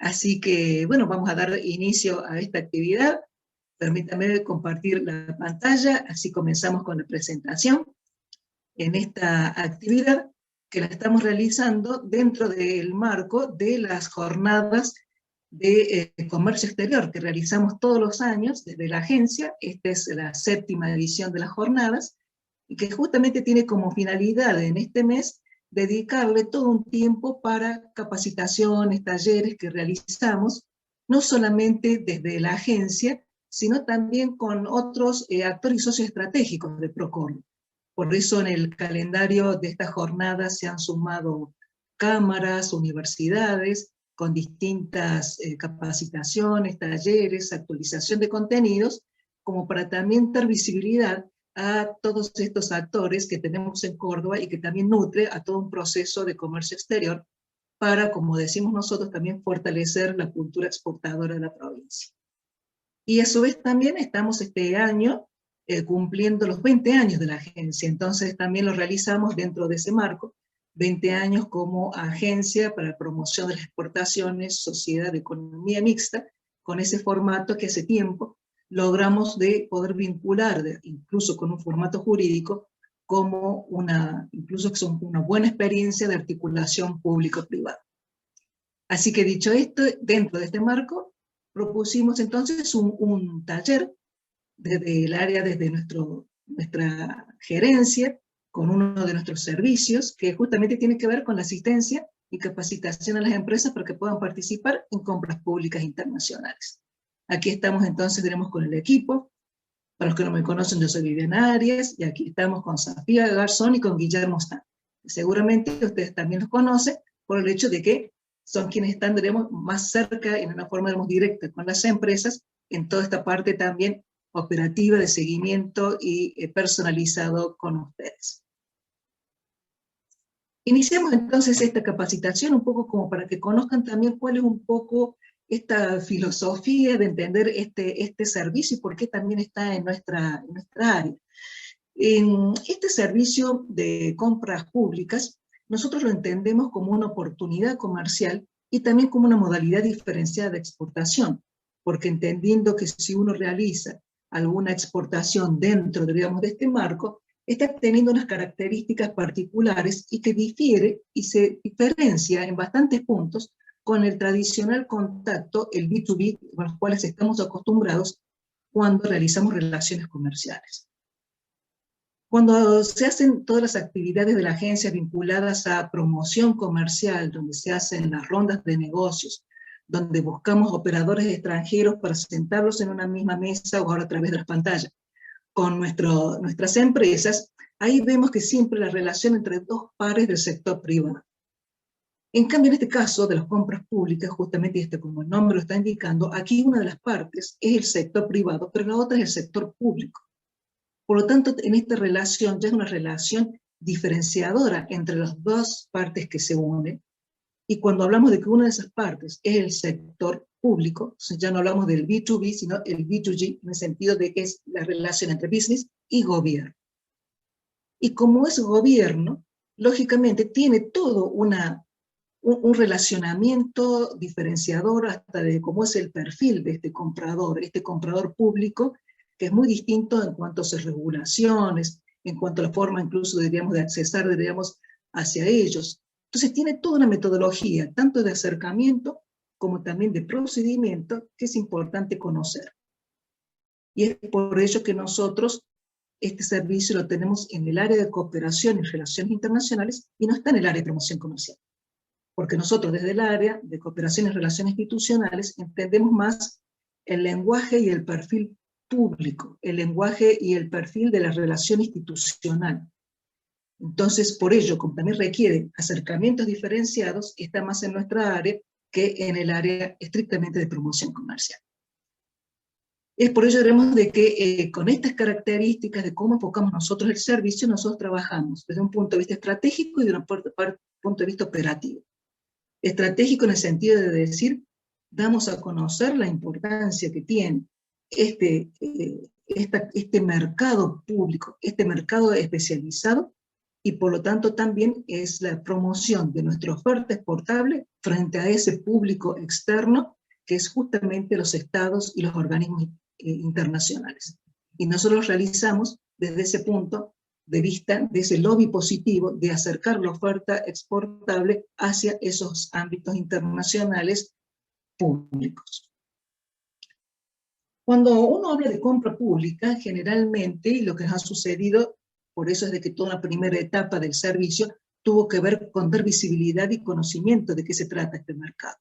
Así que, bueno, vamos a dar inicio a esta actividad. Permítame compartir la pantalla, así comenzamos con la presentación. En esta actividad que la estamos realizando dentro del marco de las jornadas de comercio exterior que realizamos todos los años desde la agencia. Esta es la 7ª edición de las jornadas, y que justamente tiene como finalidad en este mes dedicarle todo un tiempo para capacitaciones, talleres que realizamos, no solamente desde la agencia, sino también con otros actores y socios estratégicos de Procon. Por eso en el calendario de esta jornada se han sumado cámaras, universidades, con distintas capacitaciones, talleres, actualización de contenidos, como para también dar visibilidad a todos estos actores que tenemos en Córdoba y que también nutre a todo un proceso de comercio exterior para, como decimos nosotros, también fortalecer la cultura exportadora de la provincia. Y a su vez también estamos este año cumpliendo los 20 años de la agencia, entonces también lo realizamos dentro de ese marco, 20 años como agencia para la promoción de las exportaciones, sociedad de economía mixta, con ese formato que hace tiempo logramos de poder vincular, incluso con un formato jurídico, como incluso que son una buena experiencia de articulación público-privada. Así que dicho esto, dentro de este marco, propusimos entonces un taller desde el área, desde nuestra gerencia, con uno de nuestros servicios, que justamente tiene que ver con la asistencia y capacitación a las empresas para que puedan participar en compras públicas internacionales. Aquí estamos entonces, tenemos con el equipo. Para los que no me conocen, yo soy Viviana Arias, y aquí estamos con Sofía Garzón y con Guillermo Stan. Seguramente ustedes también los conocen por el hecho de que son quienes están, diremos, más cerca, en una forma, digamos, directa con las empresas, en toda esta parte también operativa de seguimiento y personalizado con ustedes. Iniciamos entonces esta capacitación un poco como para que conozcan también cuál es un poco esta filosofía de entender este servicio y por qué también está en nuestra área. En este servicio de compras públicas, nosotros lo entendemos como una oportunidad comercial y también como una modalidad diferenciada de exportación, porque entendiendo que si uno realiza alguna exportación dentro, digamos, de este marco, está teniendo unas características particulares y que difiere y se diferencia en bastantes puntos con el tradicional contacto, el B2B, con los cuales estamos acostumbrados cuando realizamos relaciones comerciales. Cuando se hacen todas las actividades de la agencia vinculadas a promoción comercial, donde se hacen las rondas de negocios, donde buscamos operadores extranjeros para sentarlos en una misma mesa o ahora a través de las pantallas con nuestras empresas, ahí vemos que siempre la relación entre dos pares del sector privado. En cambio, en este caso de las compras públicas, justamente como el nombre lo está indicando, aquí una de las partes es el sector privado, pero la otra es el sector público. Por lo tanto, en esta relación ya es una relación diferenciadora entre las dos partes que se unen, y cuando hablamos de que una de esas partes es el sector público, entonces ya no hablamos del B2B, sino el B2G, en el sentido de que es la relación entre business y gobierno. Y como es gobierno, lógicamente tiene todo un relacionamiento diferenciador hasta de cómo es el perfil de este comprador público, que es muy distinto en cuanto a sus regulaciones, en cuanto a la forma incluso, diríamos, de accesar, diríamos, hacia ellos. Entonces tiene toda una metodología, tanto de acercamiento como también de procedimiento, que es importante conocer. Y es por ello que nosotros este servicio lo tenemos en el área de cooperación y relaciones internacionales y no está en el área de promoción comercial. Porque nosotros desde el área de cooperación y relaciones institucionales entendemos más el lenguaje y el perfil público, el lenguaje y el perfil de la relación institucional. Entonces, por ello, como también requiere acercamientos diferenciados, está más en nuestra área que en el área estrictamente de promoción comercial. Es por ello diremos de que con estas características de cómo enfocamos nosotros el servicio, nosotros trabajamos desde un punto de vista estratégico y desde un punto de vista operativo. Estratégico en el sentido de decir, damos a conocer la importancia que tiene este mercado público, este mercado especializado y por lo tanto también es la promoción de nuestra oferta exportable frente a ese público externo que es justamente los estados y los organismos internacionales. Y nosotros realizamos desde ese punto de vista, de ese lobby positivo de acercar la oferta exportable hacia esos ámbitos internacionales públicos. Cuando uno habla de compra pública, generalmente, y lo que ha sucedido, por eso es de que toda una primera etapa del servicio tuvo que ver con dar visibilidad y conocimiento de qué se trata este mercado.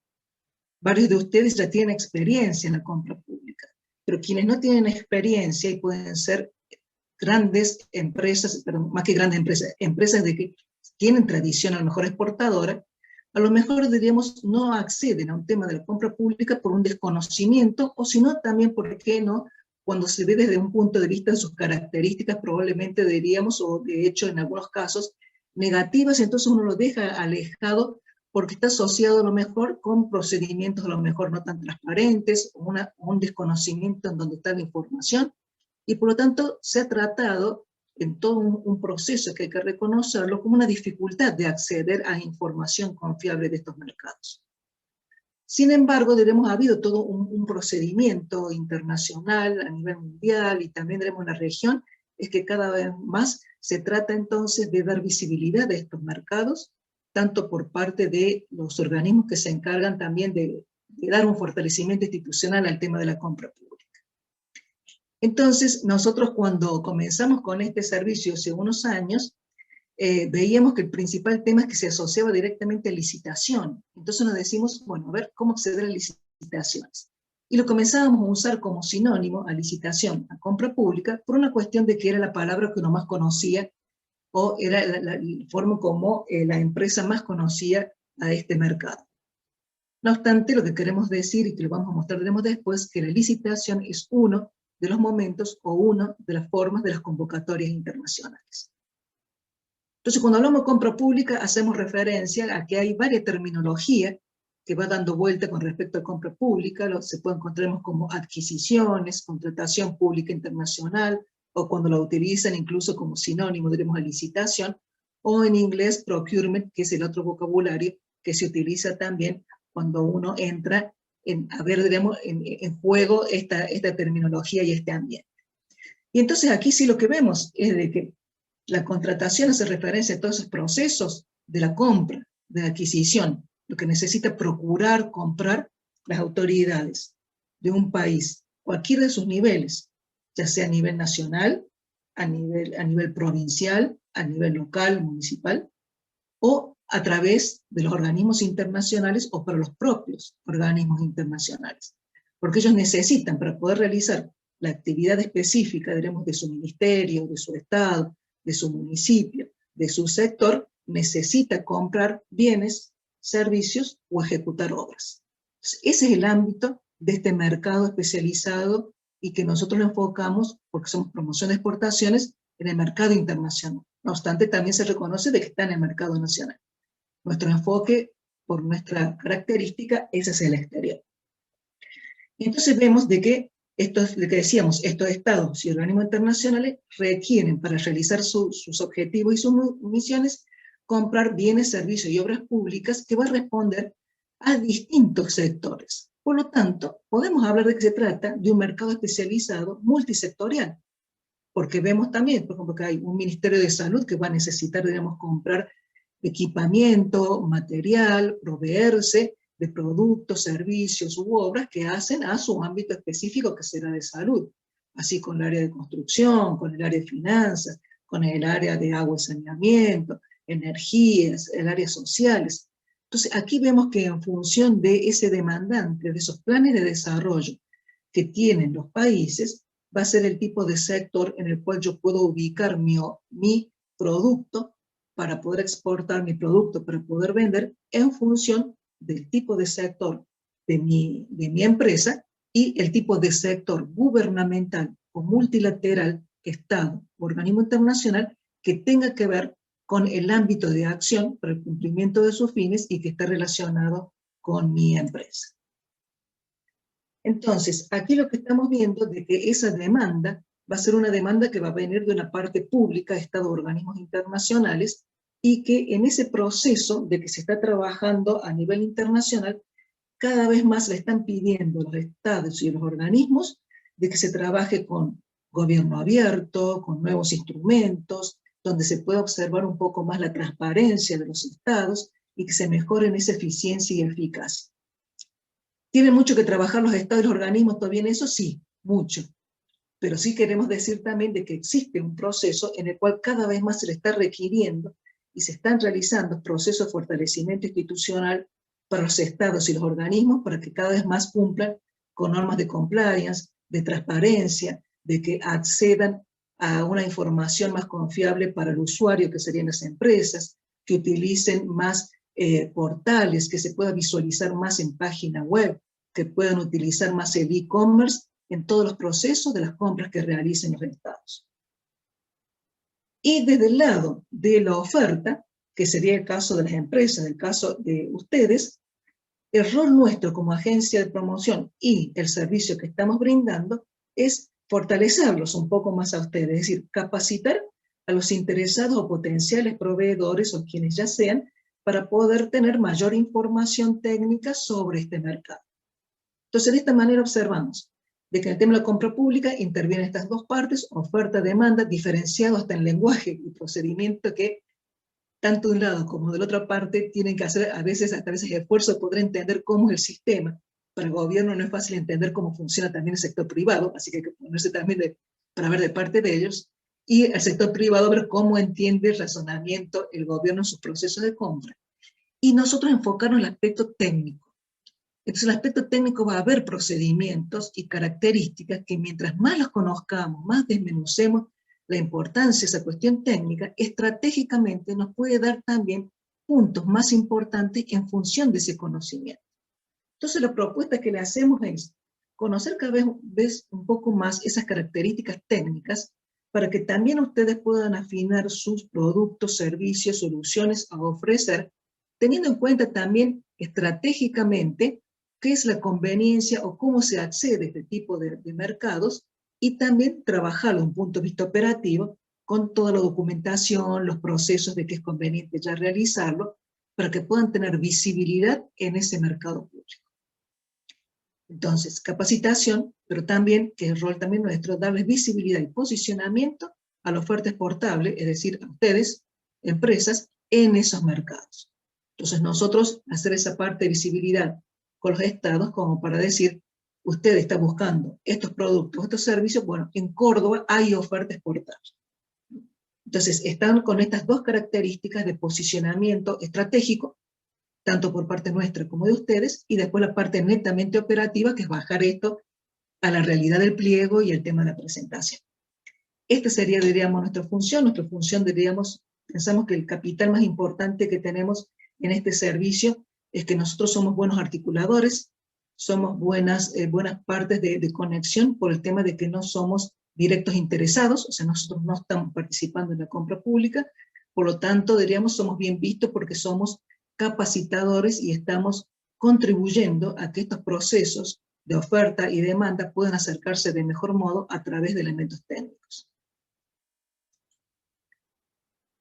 Varios de ustedes ya tienen experiencia en la compra pública, pero quienes no tienen experiencia, y pueden ser grandes empresas, pero más que grandes empresas, empresas de que tienen tradición a lo mejor exportadora, a lo mejor diríamos no acceden a un tema de la compra pública por un desconocimiento, o si no también, ¿por qué no? Cuando se ve desde un punto de vista de sus características, probablemente diríamos, o de hecho en algunos casos, negativas, entonces uno lo deja alejado porque está asociado a lo mejor con procedimientos a lo mejor no tan transparentes, o un desconocimiento en donde está la información, y por lo tanto se ha tratado en todo un proceso que hay que reconocerlo como una dificultad de acceder a información confiable de estos mercados. Sin embargo, ha habido todo un procedimiento internacional a nivel mundial y también en la región, es que cada vez más se trata entonces de dar visibilidad a estos mercados, tanto por parte de los organismos que se encargan también de dar un fortalecimiento institucional al tema de la compra pública. Entonces, nosotros cuando comenzamos con este servicio hace unos años, veíamos que el principal tema es que se asociaba directamente a licitación. Entonces nos decimos, bueno, a ver cómo acceder a licitaciones. Y lo comenzábamos a usar como sinónimo a licitación, a compra pública, por una cuestión de que era la palabra que uno más conocía, o era la forma como la empresa más conocía a este mercado. No obstante, lo que queremos decir, y que lo vamos a mostrar después, que la licitación es uno de los momentos o una de las formas de las convocatorias internacionales. Entonces, cuando hablamos de compra pública, hacemos referencia a que hay varias terminologías que va dando vuelta con respecto a compra pública, se puede encontrar como adquisiciones, contratación pública internacional, o cuando la utilizan incluso como sinónimo, diremos, a licitación, o en inglés procurement, que es el otro vocabulario que se utiliza también cuando uno entra a ver, digamos, en juego esta terminología y este ambiente. Y entonces aquí sí lo que vemos es de que la contratación hace referencia a todos esos procesos de la compra, de la adquisición, lo que necesita procurar comprar las autoridades de un país, cualquiera de sus niveles, ya sea a nivel nacional, a nivel provincial, a nivel local, municipal, o a través de los organismos internacionales o para los propios organismos internacionales. Porque ellos necesitan, para poder realizar la actividad específica, diremos, de su ministerio, de su estado, de su municipio, de su sector, necesita comprar bienes, servicios o ejecutar obras. Entonces, ese es el ámbito de este mercado especializado y que nosotros lo enfocamos, porque somos promoción de exportaciones, en el mercado internacional. No obstante, también se reconoce de que está en el mercado nacional. Nuestro enfoque, por nuestra característica, es hacia el exterior. Y entonces vemos de que estos, lo que decíamos, estos estados y organismos internacionales requieren para realizar sus objetivos y sus misiones comprar bienes, servicios y obras públicas que van a responder a distintos sectores. Por lo tanto, podemos hablar de que se trata de un mercado especializado multisectorial, porque vemos también, por ejemplo, que hay un Ministerio de Salud que va a necesitar, digamos, comprar equipamiento, material, proveerse de productos, servicios u obras que hacen a su ámbito específico que será de salud, así con el área de construcción, con el área de finanzas, con el área de agua y saneamiento, energías, el área sociales. Entonces aquí vemos que en función de ese demandante, de esos planes de desarrollo que tienen los países, va a ser el tipo de sector en el cual yo puedo ubicar mi producto para poder exportar mi producto, para poder vender, en función del tipo de sector de mi empresa y el tipo de sector gubernamental o multilateral, Estado, organismo internacional, que tenga que ver con el ámbito de acción para el cumplimiento de sus fines y que esté relacionado con mi empresa. Entonces, aquí lo que estamos viendo es de que esa demanda va a ser una demanda que va a venir de una parte pública, Estado, organismos internacionales, y que en ese proceso de que se está trabajando a nivel internacional, cada vez más le están pidiendo a los estados y los organismos de que se trabaje con gobierno abierto, con nuevos instrumentos, donde se pueda observar un poco más la transparencia de los estados y que se mejoren esa eficiencia y eficacia. ¿Tienen mucho que trabajar los estados y los organismos todavía en eso? Sí, mucho. Pero sí queremos decir también de que existe un proceso en el cual cada vez más se le está requiriendo y se están realizando procesos de fortalecimiento institucional para los estados y los organismos para que cada vez más cumplan con normas de compliance, de transparencia, de que accedan a una información más confiable para el usuario, que serían las empresas, que utilicen más portales, que se pueda visualizar más en página web, que puedan utilizar más el e-commerce en todos los procesos de las compras que realicen los estados. Y desde el lado de la oferta, que sería el caso de las empresas, el caso de ustedes, el rol nuestro como agencia de promoción y el servicio que estamos brindando es fortalecerlos un poco más a ustedes, es decir, capacitar a los interesados o potenciales proveedores o quienes ya sean, para poder tener mayor información técnica sobre este mercado. Entonces, de esta manera observamos de que en el tema de la compra pública intervienen estas dos partes, oferta, demanda, diferenciado hasta en lenguaje y procedimiento que tanto de un lado como de la otra parte tienen que hacer a veces esfuerzo de poder entender cómo es el sistema. Para el gobierno no es fácil entender cómo funciona también el sector privado, así que hay que ponerse también para ver de parte de ellos, y el sector privado ver cómo entiende el razonamiento el gobierno en sus procesos de compra. Y nosotros enfocarnos en el aspecto técnico. Entonces, el aspecto técnico va a haber procedimientos y características que mientras más los conozcamos, más desmenucemos la importancia de esa cuestión técnica, estratégicamente nos puede dar también puntos más importantes en función de ese conocimiento. Entonces, la propuesta que le hacemos es conocer cada vez un poco más esas características técnicas para que también ustedes puedan afinar sus productos, servicios, soluciones a ofrecer, teniendo en cuenta también estratégicamente qué es la conveniencia o cómo se accede a este tipo de mercados, y también trabajarlo desde un punto de vista operativo con toda la documentación, los procesos de que es conveniente ya realizarlo, para que puedan tener visibilidad en ese mercado público. Entonces, capacitación, pero también, que es el rol también nuestro, darles visibilidad y posicionamiento a la oferta exportable, es decir, a ustedes, empresas, en esos mercados. Entonces, nosotros hacer esa parte de visibilidad con los estados como para decir, usted está buscando estos productos, estos servicios, bueno, en Córdoba hay oferta exportable. Entonces, están con estas dos características de posicionamiento estratégico, tanto por parte nuestra como de ustedes, y después la parte netamente operativa, que es bajar esto a la realidad del pliego y el tema de la presentación. Esta sería, diríamos, nuestra función, diríamos, pensamos que el capital más importante que tenemos en este servicio es que nosotros somos buenos articuladores, somos buenas partes de conexión por el tema de que no somos directos interesados, o sea, nosotros no estamos participando en la compra pública, por lo tanto, diríamos, somos bien vistos porque somos capacitadores y estamos contribuyendo a que estos procesos de oferta y demanda puedan acercarse de mejor modo a través de elementos técnicos.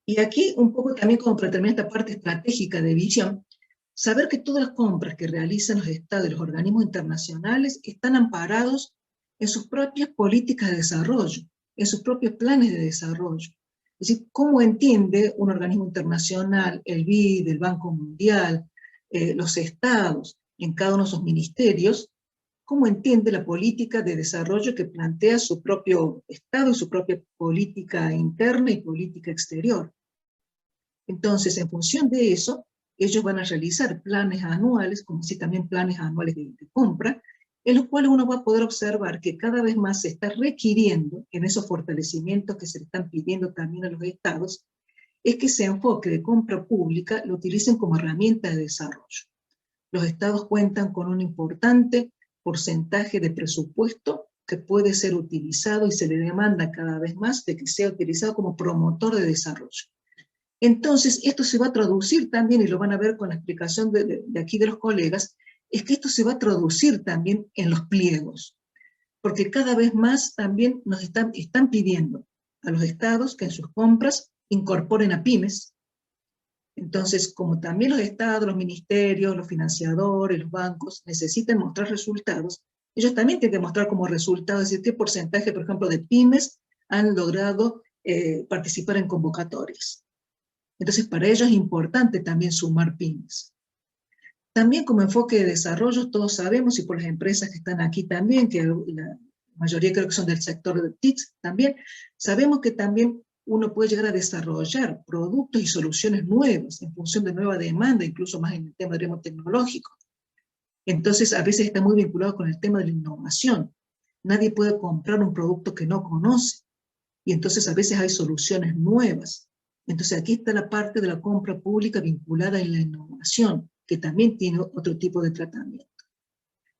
Y aquí un poco también como para terminar esta parte estratégica de visión, saber que todas las compras que realizan los estados y los organismos internacionales están amparados en sus propias políticas de desarrollo, en sus propios planes de desarrollo. Es decir, cómo entiende un organismo internacional, el BID, el Banco Mundial, los estados, en cada uno de sus ministerios, cómo entiende la política de desarrollo que plantea su propio estado y su propia política interna y política exterior. Entonces, en función de eso, ellos van a realizar planes anuales, como así también planes anuales de compra, en los cuales uno va a poder observar que cada vez más se está requiriendo, en esos fortalecimientos que se le están pidiendo también a los estados, es que ese enfoque de compra pública lo utilicen como herramienta de desarrollo. Los estados cuentan con un importante porcentaje de presupuesto que puede ser utilizado y se le demanda cada vez más de que sea utilizado como promotor de desarrollo. Entonces, esto se va a traducir también, y lo van a ver con la explicación de aquí de los colegas, es que esto se va a traducir también en los pliegos. porque cada vez más también nos están pidiendo a los estados que en sus compras incorporen a pymes. Entonces, como también los estados, los ministerios, los financiadores, los bancos necesitan mostrar resultados, ellos también tienen que mostrar como resultado, es decir, qué porcentaje, por ejemplo, de pymes han logrado participar en convocatorias. Entonces, para ellos es importante también sumar pymes. También como enfoque de desarrollo, todos sabemos, y por las empresas que están aquí también, que la mayoría creo que son del sector de TICs también, sabemos que también uno puede llegar a desarrollar productos y soluciones nuevas en función de nueva demanda, incluso más en el tema, diríamos, tecnológico. Entonces, a veces está muy vinculado con el tema de la innovación. Nadie puede comprar un producto que no conoce, y entonces a veces hay soluciones nuevas. Entonces aquí está la parte de la compra pública vinculada en la innovación, que también tiene otro tipo de tratamiento.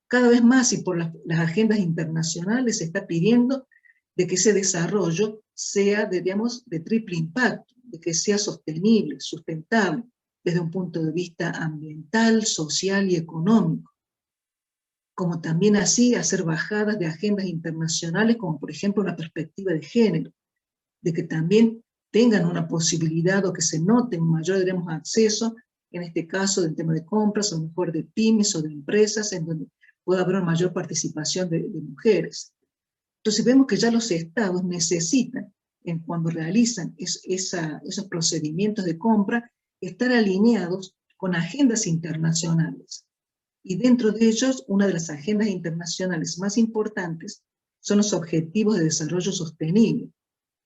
Cada vez más, y por las agendas internacionales, se está pidiendo de que ese desarrollo sea, digamos, de triple impacto, de que sea sostenible, sustentable, desde un punto de vista ambiental, social y económico. Como también así hacer bajadas de agendas internacionales, como por ejemplo una perspectiva de género, de que también tengan una posibilidad o que se note un mayor, diremos, acceso, en este caso del tema de compras, o mejor de pymes o de empresas, en donde pueda haber una mayor participación de mujeres. Entonces vemos que ya los estados necesitan, cuando realizan esos procedimientos de compra, estar alineados con agendas internacionales. Y dentro de ellos, una de las agendas internacionales más importantes son los Objetivos de Desarrollo Sostenible,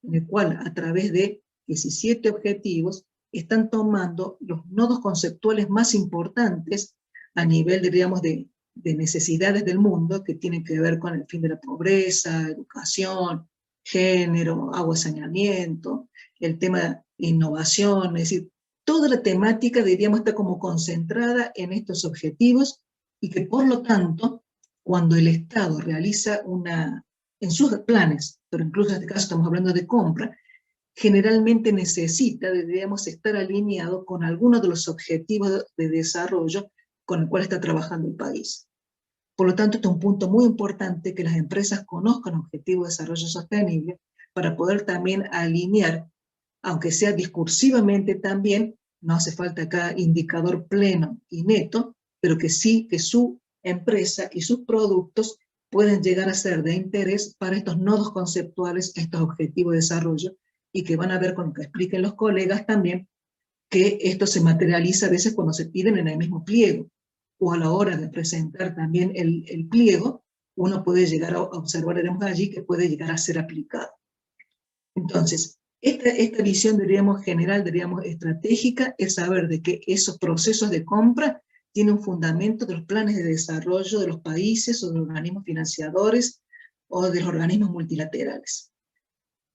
en el cual a través de 17 objetivos están tomando los nodos conceptuales más importantes a nivel, diríamos, de necesidades del mundo, que tienen que ver con el fin de la pobreza, educación, género, agua y saneamiento, el tema de innovación, es decir, toda la temática, diríamos, está como concentrada en estos objetivos, y que por lo tanto, cuando el Estado realiza en sus planes, pero incluso en este caso estamos hablando de compra, generalmente necesita, deberíamos estar alineado con algunos de los objetivos de desarrollo con el cual está trabajando el país. Por lo tanto, este es un punto muy importante, que las empresas conozcan objetivos de desarrollo sostenible para poder también alinear, aunque sea discursivamente también, no hace falta acá indicador pleno y neto, pero que sí que su empresa y sus productos pueden llegar a ser de interés para estos nodos conceptuales, estos objetivos de desarrollo, y que van a ver, con lo que expliquen los colegas también, que esto se materializa a veces cuando se piden en el mismo pliego, o a la hora de presentar también el pliego, uno puede llegar a observar, digamos, allí que puede llegar a ser aplicado. Entonces, esta visión, diríamos, general, diríamos, estratégica, es saber de que esos procesos de compra tienen un fundamento de los planes de desarrollo de los países o de los organismos financiadores o de los organismos multilaterales.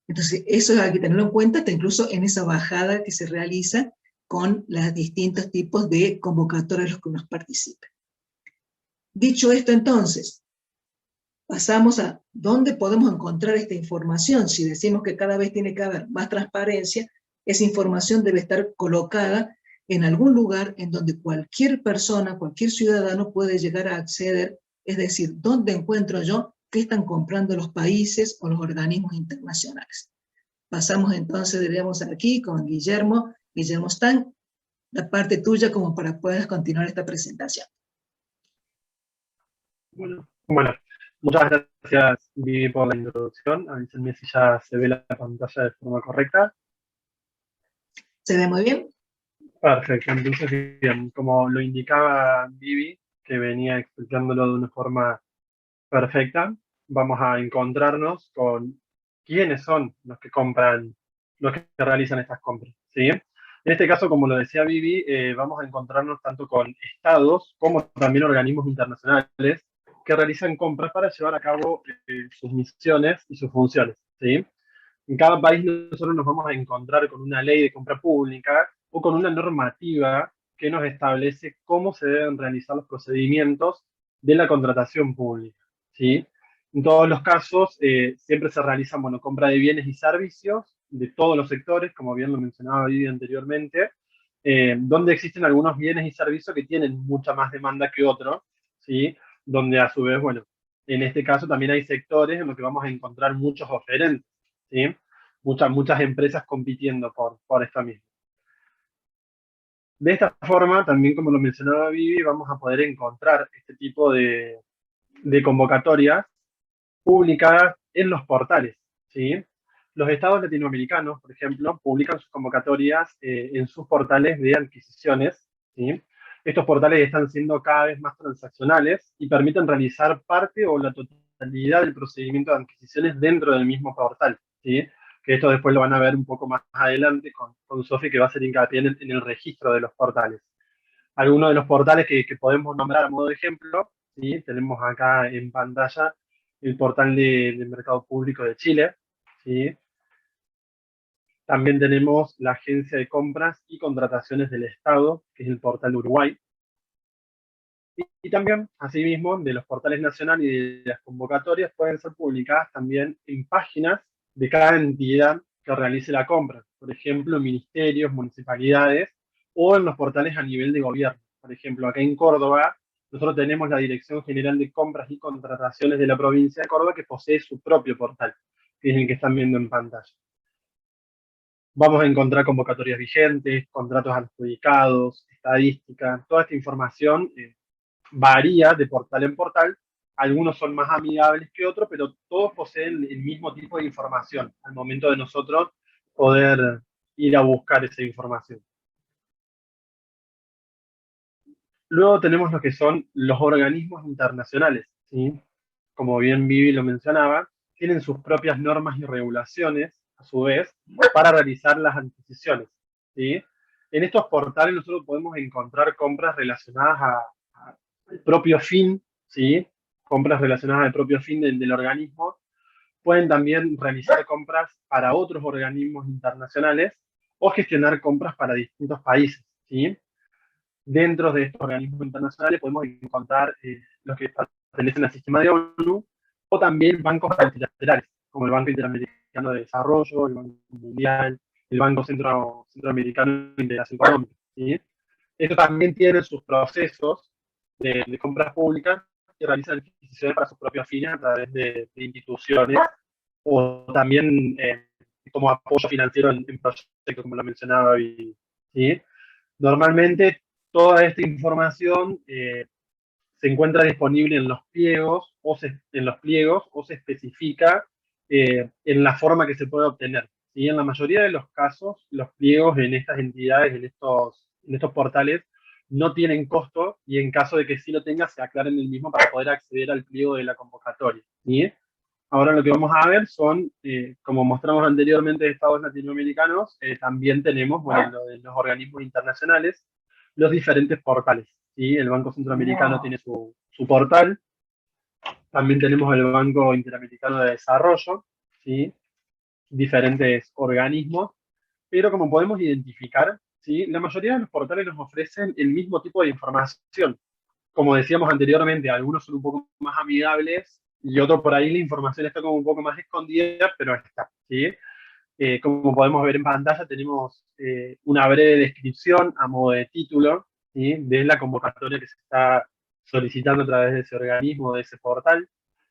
Entonces, eso hay que tenerlo en cuenta, hasta incluso en esa bajada que se realiza con los distintos tipos de convocatorias a los que uno participa. Dicho esto, entonces, pasamos a dónde podemos encontrar esta información. Si decimos que cada vez tiene que haber más transparencia, esa información debe estar colocada en algún lugar en donde cualquier persona, cualquier ciudadano puede llegar a acceder, es decir, ¿dónde encuentro yo qué están comprando los países o los organismos internacionales? Pasamos entonces, diríamos, aquí con Guillermo Stan, la parte tuya como para poder continuar esta presentación. Bueno, muchas gracias, Vivi, por la introducción. Avísenme si ya se ve la pantalla de forma correcta. ¿Se ve muy bien? Perfecto, entonces bien, como lo indicaba Vivi, que venía explicándolo de una forma perfecta, vamos a encontrarnos con quiénes son los que compran, los que realizan estas compras, ¿sí? En este caso, como lo decía Vivi, vamos a encontrarnos tanto con estados como también organismos internacionales que realizan compras para llevar a cabo sus misiones y sus funciones, ¿sí? En cada país nosotros nos vamos a encontrar con una ley de compra pública o con una normativa que nos establece cómo se deben realizar los procedimientos de la contratación pública, ¿sí? En todos los casos siempre se realiza, bueno, compra de bienes y servicios de todos los sectores, como bien lo mencionaba Vivi anteriormente, donde existen algunos bienes y servicios que tienen mucha más demanda que otros, ¿sí? Donde a su vez, bueno, en este caso también hay sectores en los que vamos a encontrar muchos oferentes, ¿sí? Muchas empresas compitiendo por esta misma. De esta forma, también como lo mencionaba Vivi, vamos a poder encontrar este tipo de convocatorias publicadas en los portales, ¿sí? Los estados latinoamericanos, por ejemplo, publican sus convocatorias en sus portales de adquisiciones, ¿sí? Estos portales están siendo cada vez más transaccionales y permiten realizar parte o la totalidad del procedimiento de adquisiciones dentro del mismo portal, ¿sí? Que esto después lo van a ver un poco más adelante con Sofi, que va a hacer hincapié en el registro de los portales. Algunos de los portales que podemos nombrar a modo de ejemplo, ¿sí? Tenemos acá en pantalla el portal del Mercado Público de Chile, ¿sí? También tenemos la Agencia de Compras y Contrataciones del Estado, que es el portal de Uruguay. Y también, asimismo, de los portales nacionales y de las convocatorias pueden ser publicadas también en páginas de cada entidad que realice la compra. Por ejemplo, ministerios, municipalidades o en los portales a nivel de gobierno. Por ejemplo, acá en Córdoba, nosotros tenemos la Dirección General de Compras y Contrataciones de la provincia de Córdoba que posee su propio portal, que es el que están viendo en pantalla. Vamos a encontrar convocatorias vigentes, contratos adjudicados, estadística, toda esta información varía de portal en portal. Algunos son más amigables que otros, pero todos poseen el mismo tipo de información al momento de nosotros poder ir a buscar esa información. Luego tenemos lo que son los organismos internacionales, ¿sí? Como bien Vivi lo mencionaba, tienen sus propias normas y regulaciones, a su vez, para realizar las adquisiciones, ¿sí? En estos portales nosotros podemos encontrar compras relacionadas al propio fin, ¿sí? Compras relacionadas al propio fin del organismo. Pueden también realizar compras para otros organismos internacionales o gestionar compras para distintos países, ¿sí? Dentro de estos organismos internacionales podemos encontrar los que pertenecen al sistema de ONU o también bancos multilaterales, como el Banco Interamericano de Desarrollo, el Banco Mundial, el Banco Centroamericano de Integración Económica, ¿sí? Esto también tiene sus procesos de compras públicas que realizan adquisiciones para sus propios fines a través de instituciones o también como apoyo financiero en proyectos, como lo mencionaba, ¿sí? Normalmente toda esta información se encuentra disponible en los pliegos o se especifica en la forma que se puede obtener. ¿Sí? En la mayoría de los casos, los pliegos en estas entidades, en estos portales, no tienen costo y en caso de que sí lo tenga, se aclara en el mismo para poder acceder al pliego de la convocatoria. ¿Sí? Ahora lo que vamos a ver son, como mostramos anteriormente de estados latinoamericanos, también tenemos, bueno, lo de los organismos internacionales, los diferentes portales. ¿Sí? El Banco Centroamericano tiene su portal, también tenemos el Banco Interamericano de Desarrollo, ¿sí? Diferentes organismos, pero como podemos identificar, ¿sí? La mayoría de los portales nos ofrecen el mismo tipo de información. Como decíamos anteriormente, algunos son un poco más amigables y otros por ahí la información está como un poco más escondida, pero está, ¿sí? Como podemos ver en pantalla, tenemos una breve descripción a modo de título, ¿sí? De la convocatoria que se está solicitando a través de ese organismo, de ese portal.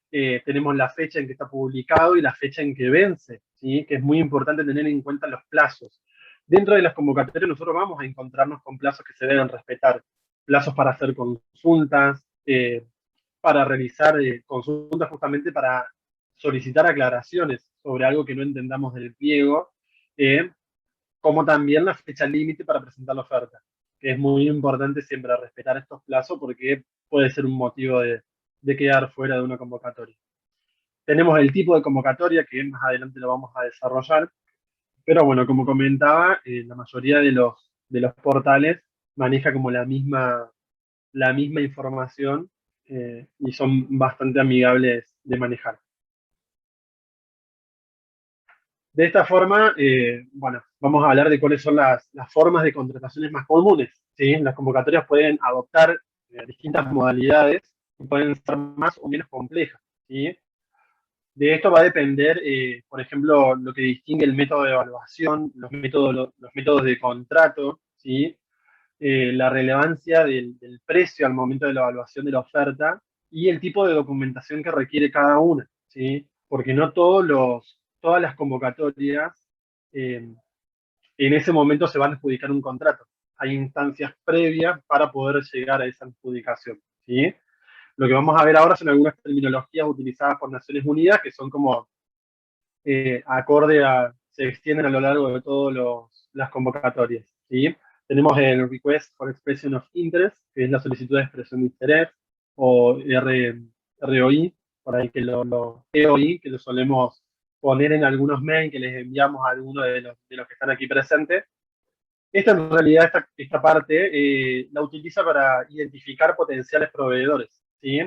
Tenemos la fecha en que está publicado y la fecha en que vence, ¿sí? Que es muy importante tener en cuenta los plazos. Dentro de las convocatorias nosotros vamos a encontrarnos con plazos que se deben respetar, plazos para hacer consultas, para realizar consultas justamente para solicitar aclaraciones sobre algo que no entendamos del pliego, como también la fecha límite para presentar la oferta, que es muy importante siempre respetar estos plazos porque puede ser un motivo de quedar fuera de una convocatoria. Tenemos el tipo de convocatoria, que más adelante lo vamos a desarrollar, pero bueno, como comentaba, la mayoría de los portales maneja como la misma información y son bastante amigables de manejar. De esta forma, bueno, vamos a hablar de cuáles son las formas de contrataciones más comunes, ¿sí? Las convocatorias pueden adoptar distintas modalidades y pueden ser más o menos complejas, ¿sí? De esto va a depender, por ejemplo, lo que distingue el método de evaluación, los métodos de contrato, ¿sí? La relevancia del precio al momento de la evaluación de la oferta y el tipo de documentación que requiere cada una, ¿sí? Porque no todas las convocatorias en ese momento se van a adjudicar un contrato. Hay instancias previas para poder llegar a esa adjudicación, ¿sí? Lo que vamos a ver ahora son algunas terminologías utilizadas por Naciones Unidas que son como se extienden a lo largo de todas las convocatorias, ¿sí? Tenemos el Request for Expression of Interest, que es la solicitud de expresión de interés, o ROI, por ahí EOI, que lo solemos poner en algunos mails que les enviamos a algunos de los que están aquí presentes. Esta en realidad, esta parte, la utiliza para identificar potenciales proveedores, ¿sí?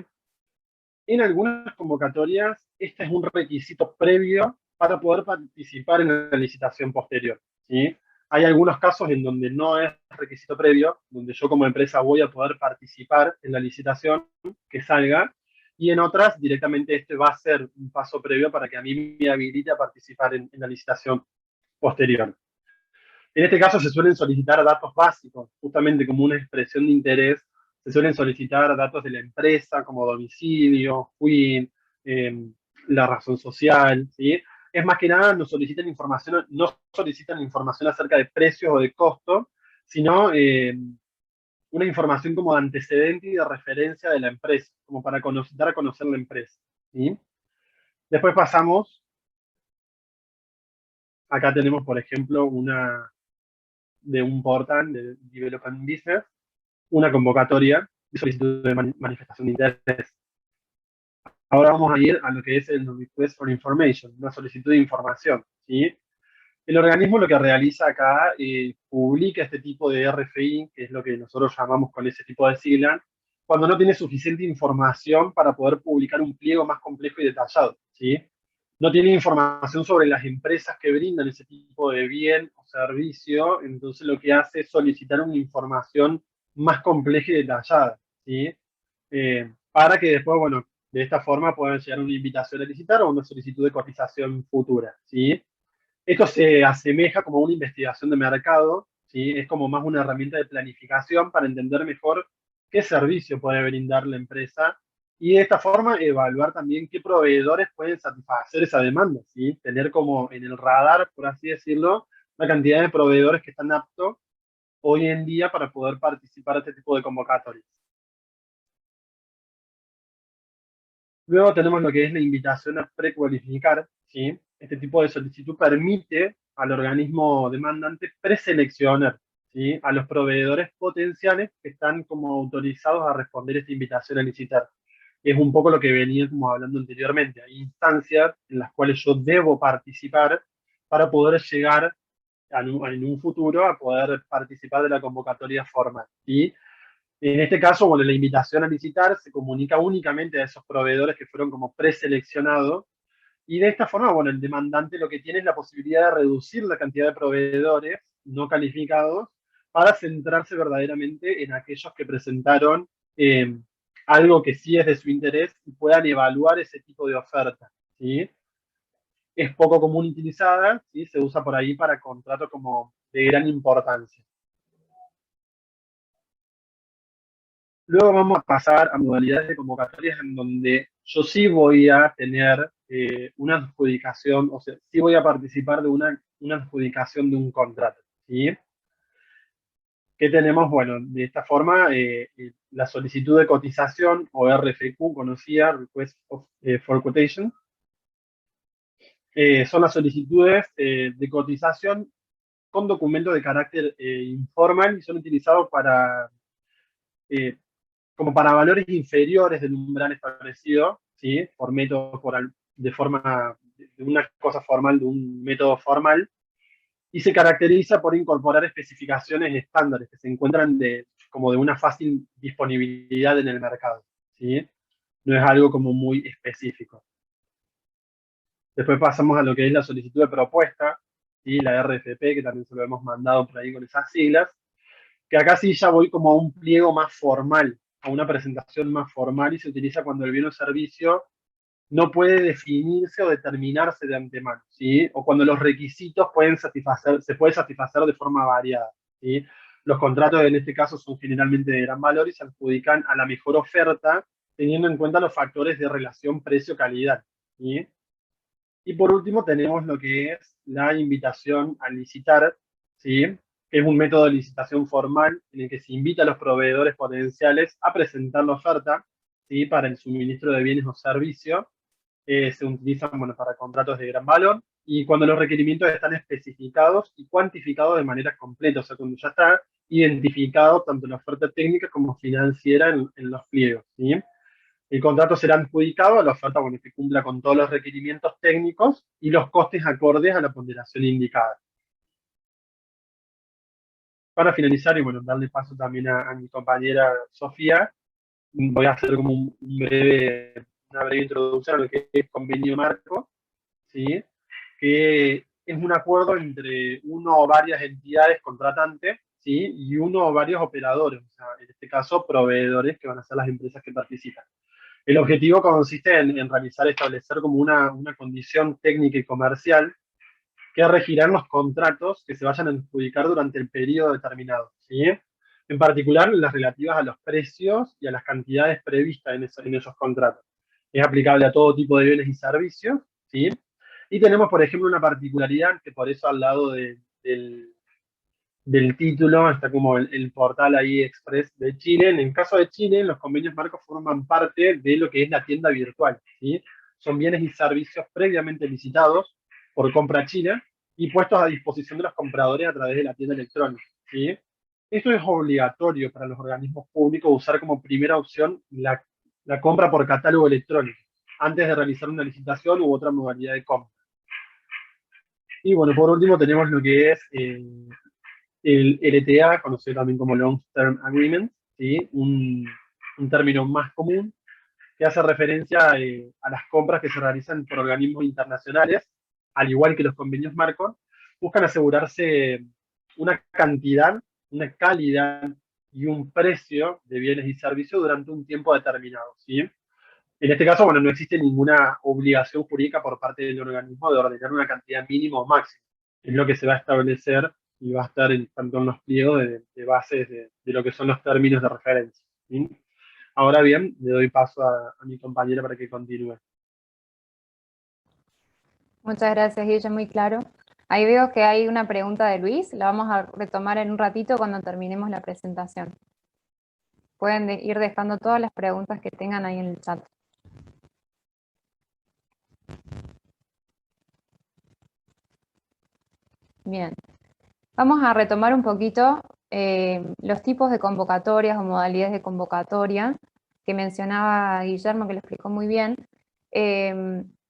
En algunas convocatorias, este es un requisito previo para poder participar en la licitación posterior, ¿sí? Hay algunos casos en donde no es requisito previo, donde yo como empresa voy a poder participar en la licitación que salga, y en otras directamente este va a ser un paso previo para que a mí me habilite a participar en la licitación posterior. En este caso se suelen solicitar datos básicos, justamente como una expresión de interés. Se suelen solicitar datos de la empresa, como domicilio, FUIN, la razón social, ¿sí? Es más que nada, no solicitan información acerca de precios o de costos, sino una información como de antecedente y de referencia de la empresa, como para dar a conocer la empresa, ¿sí? Después pasamos, acá tenemos, por ejemplo, de un portal de Development Business, una convocatoria de solicitud de manifestación de interés. Ahora vamos a ir a lo que es el Request for Information, una solicitud de información, ¿sí? El organismo lo que realiza acá, publica este tipo de RFI, que es lo que nosotros llamamos con ese tipo de sigla, cuando no tiene suficiente información para poder publicar un pliego más complejo y detallado, ¿sí? No tiene información sobre las empresas que brindan ese tipo de bien o servicio, entonces lo que hace es solicitar una información más compleja y detallada, ¿sí? Para que después, bueno, de esta forma puedan llegar a una invitación a licitar o una solicitud de cotización futura, ¿sí? Esto se asemeja como a una investigación de mercado, ¿sí? Es como más una herramienta de planificación para entender mejor qué servicio puede brindar la empresa y de esta forma evaluar también qué proveedores pueden satisfacer esa demanda, ¿sí? Tener como en el radar, por así decirlo, una cantidad de proveedores que están aptos hoy en día para poder participar de este tipo de convocatorias. Luego tenemos lo que es la invitación a precualificar, ¿sí? Este tipo de solicitud permite al organismo demandante preseleccionar, ¿sí? A los proveedores potenciales que están como autorizados a responder esta invitación a licitar. Es un poco lo que venía como hablando anteriormente. Hay instancias en las cuales yo debo participar para poder llegar en un futuro a poder participar de la convocatoria formal, ¿sí? En este caso, bueno, la invitación a licitar se comunica únicamente a esos proveedores que fueron como preseleccionados y de esta forma, bueno, el demandante lo que tiene es la posibilidad de reducir la cantidad de proveedores no calificados para centrarse verdaderamente en aquellos que presentaron eh, algo que sí es de su interés y puedan evaluar ese tipo de oferta, ¿sí? Es poco común utilizada, ¿sí? Se usa por ahí para contratos como de gran importancia. Luego vamos a pasar a modalidades de convocatorias en donde yo sí voy a tener una adjudicación, o sea, sí voy a participar de una adjudicación de un contrato, ¿sí? ¿Qué tenemos? Bueno, de esta forma, la solicitud de cotización, o RFQ, conocida, Request for Quotation, son las solicitudes de cotización con documentos de carácter informal y son utilizados eh, como para valores inferiores del umbral establecido, ¿sí? Por método, de forma, de una cosa formal, de un método formal, y se caracteriza por incorporar especificaciones estándares que se encuentran como de una fácil disponibilidad en el mercado, ¿sí? No es algo como muy específico. Después pasamos a lo que es la solicitud de propuesta, ¿sí? La RFP, que también se lo hemos mandado por ahí con esas siglas, que acá sí ya voy como a un pliego más formal, a una presentación más formal y se utiliza cuando el bien o servicio no puede definirse o determinarse de antemano, ¿sí? O cuando los requisitos se puede satisfacer de forma variada, ¿sí? Los contratos en este caso son generalmente de gran valor y se adjudican a la mejor oferta teniendo en cuenta los factores de relación precio-calidad. ¿Sí? Y por último tenemos lo que es la invitación a licitar, ¿sí? Que es un método de licitación formal en el que se invita a los proveedores potenciales a presentar la oferta, ¿sí? Para el suministro de bienes o servicios. Se utilizan, bueno, para contratos de gran valor y cuando los requerimientos están especificados y cuantificados de manera completa, o sea, cuando ya está identificado tanto la oferta técnica como financiera en los pliegos, ¿sí? El contrato será adjudicado a la oferta, bueno, que cumpla con todos los requerimientos técnicos y los costes acordes a la ponderación indicada. Para finalizar, y bueno, darle paso también a mi compañera Sofía, voy a hacer como una breve introducción a lo que es convenio marco, ¿sí? Que es un acuerdo entre uno o varias entidades contratantes, ¿sí? Y uno o varios operadores, o sea, en este caso proveedores que van a ser las empresas que participan. El objetivo consiste en realizar, establecer como una condición técnica y comercial que regirán los contratos que se vayan a adjudicar durante el periodo determinado, ¿sí? En particular, las relativas a los precios y a las cantidades previstas en esos contratos. Es aplicable a todo tipo de bienes y servicios, ¿sí? Y tenemos, por ejemplo, una particularidad que por eso al lado del título está como el portal ahí Express de Chile. En el caso de Chile, los convenios marcos forman parte de lo que es la tienda virtual, ¿sí? Son bienes y servicios previamente licitados por Compra China y puestos a disposición de los compradores a través de la tienda electrónica, ¿sí? Esto es obligatorio para los organismos públicos usar como primera opción la compra por catálogo electrónico antes de realizar una licitación u otra modalidad de compra. Y bueno, por último tenemos lo que es el LTA, conocido también como Long Term Agreement, ¿sí? Un término más común que hace referencia a las compras que se realizan por organismos internacionales, al igual que los convenios marcos, buscan asegurarse una cantidad, una calidad y un precio de bienes y servicios durante un tiempo determinado, ¿sí? En este caso, bueno, no existe ninguna obligación jurídica por parte del organismo de ordenar una cantidad mínima o máxima. Es lo que se va a establecer y va a estar tanto en los pliegos de bases de lo que son los términos de referencia, ¿sí? Ahora bien, le doy paso a mi compañera para que continúe. Muchas gracias, Guille, muy claro. Ahí veo que hay una pregunta de Luis, la vamos a retomar en un ratito cuando terminemos la presentación. Pueden ir dejando todas las preguntas que tengan ahí en el chat. Bien, vamos a retomar un poquito los tipos de convocatorias o modalidades de convocatoria que mencionaba Guillermo, que lo explicó muy bien,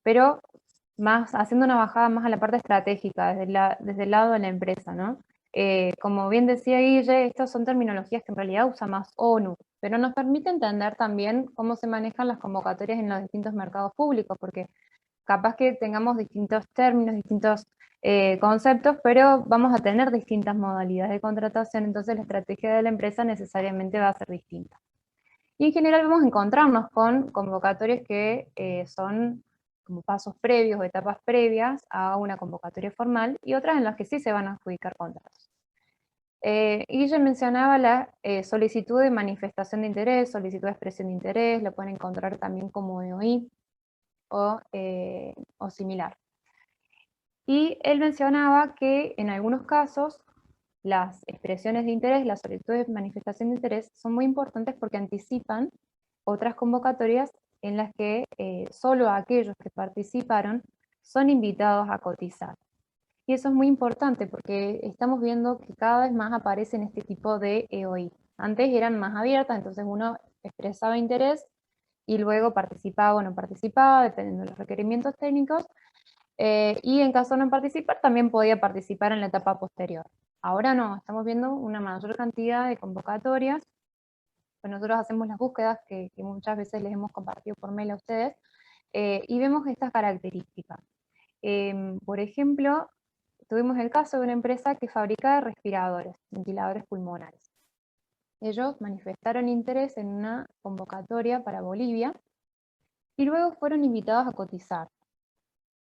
pero haciendo una bajada más a la parte estratégica, desde el lado de la empresa, ¿no? Como bien decía Guille, estas son terminologías que en realidad usa más ONU, pero nos permite entender también cómo se manejan las convocatorias en los distintos mercados públicos, porque capaz que tengamos distintos términos, distintos conceptos, pero vamos a tener distintas modalidades de contratación, entonces la estrategia de la empresa necesariamente va a ser distinta. Y en general vamos a encontrarnos con convocatorias que son como pasos previos o etapas previas a una convocatoria formal, y otras en las que sí se van a adjudicar contratos. Guille mencionaba la solicitud de manifestación de interés, solicitud de expresión de interés, lo pueden encontrar también como EOI o similar. Y él mencionaba que en algunos casos las expresiones de interés, las solicitudes de manifestación de interés son muy importantes porque anticipan otras convocatorias en las que solo aquellos que participaron son invitados a cotizar. Y eso es muy importante porque estamos viendo que cada vez más aparecen este tipo de EOI. Antes eran más abiertas, entonces uno expresaba interés y luego participaba o no participaba, dependiendo de los requerimientos técnicos, y en caso de no participar, también podía participar en la etapa posterior. Ahora no, estamos viendo una mayor cantidad de convocatorias, pues nosotros hacemos las búsquedas que muchas veces les hemos compartido por mail a ustedes, y vemos estas características. Por ejemplo, tuvimos el caso de una empresa que fabrica respiradores, ventiladores pulmonares. Ellos manifestaron interés en una convocatoria para Bolivia y luego fueron invitados a cotizar.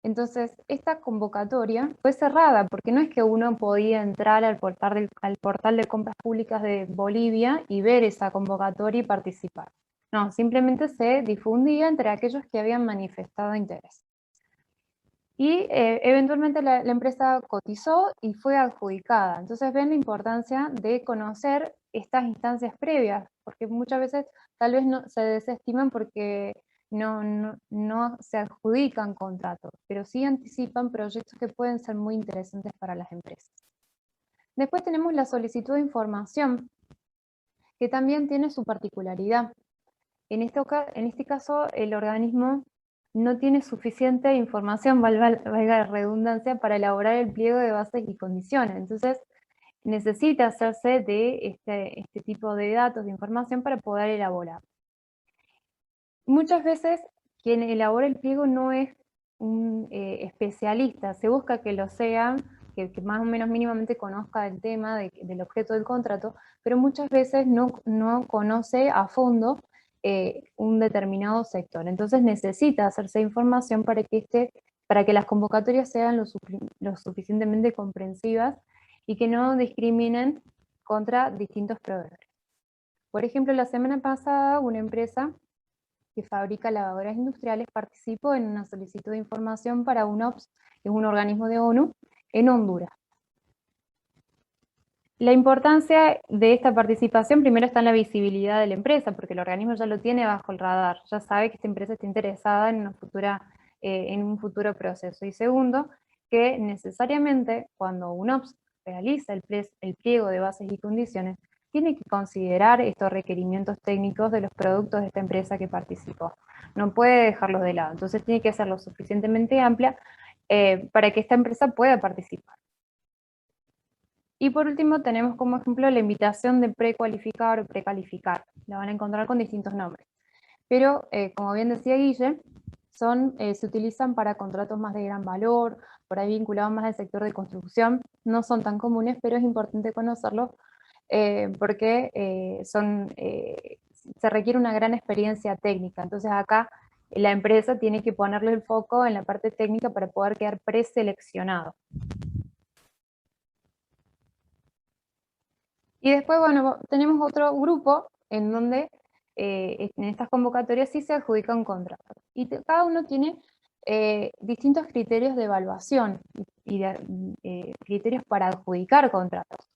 Entonces, esta convocatoria fue cerrada porque no es que uno podía entrar al portal de compras públicas de Bolivia y ver esa convocatoria y participar. No, simplemente se difundía entre aquellos que habían manifestado interés. Y eventualmente la empresa cotizó y fue adjudicada. Entonces ven la importancia de conocer estas instancias previas, porque muchas veces tal vez no, se desestiman porque no se adjudican contratos, pero sí anticipan proyectos que pueden ser muy interesantes para las empresas. Después tenemos la solicitud de información, que también tiene su particularidad. En este caso, el organismo no tiene suficiente información, valga la redundancia, para elaborar el pliego de bases y condiciones. Entonces, necesita hacerse de este tipo de datos, de información, para poder elaborar. Muchas veces, quien elabora el pliego no es un especialista, se busca que lo sea, que más o menos mínimamente conozca el tema del objeto del contrato, pero muchas veces no conoce a fondo un determinado sector. Entonces necesita hacerse información para que las convocatorias sean lo suficientemente comprensivas y que no discriminen contra distintos proveedores. Por ejemplo, la semana pasada una empresa que fabrica lavadoras industriales participó en una solicitud de información para UNOPS, que es un organismo de ONU, en Honduras. La importancia de esta participación primero está en la visibilidad de la empresa, porque el organismo ya lo tiene bajo el radar, ya sabe que esta empresa está interesada en un futuro proceso. Y segundo, que necesariamente cuando UNOPS realiza el pliego de bases y condiciones, tiene que considerar estos requerimientos técnicos de los productos de esta empresa que participó. No puede dejarlos de lado, entonces tiene que ser lo suficientemente amplia para que esta empresa pueda participar. Y por último tenemos como ejemplo la invitación de precualificar o precalificar. La van a encontrar con distintos nombres. Pero, como bien decía Guille, se utilizan para contratos más de gran valor, por ahí vinculados más al sector de construcción. No son tan comunes, pero es importante conocerlos porque se requiere una gran experiencia técnica. Entonces acá la empresa tiene que ponerle el foco en la parte técnica para poder quedar preseleccionado. Y después, bueno, tenemos otro grupo en donde en estas convocatorias sí se adjudica un contrato. Y cada uno tiene distintos criterios de evaluación y criterios para adjudicar contratos.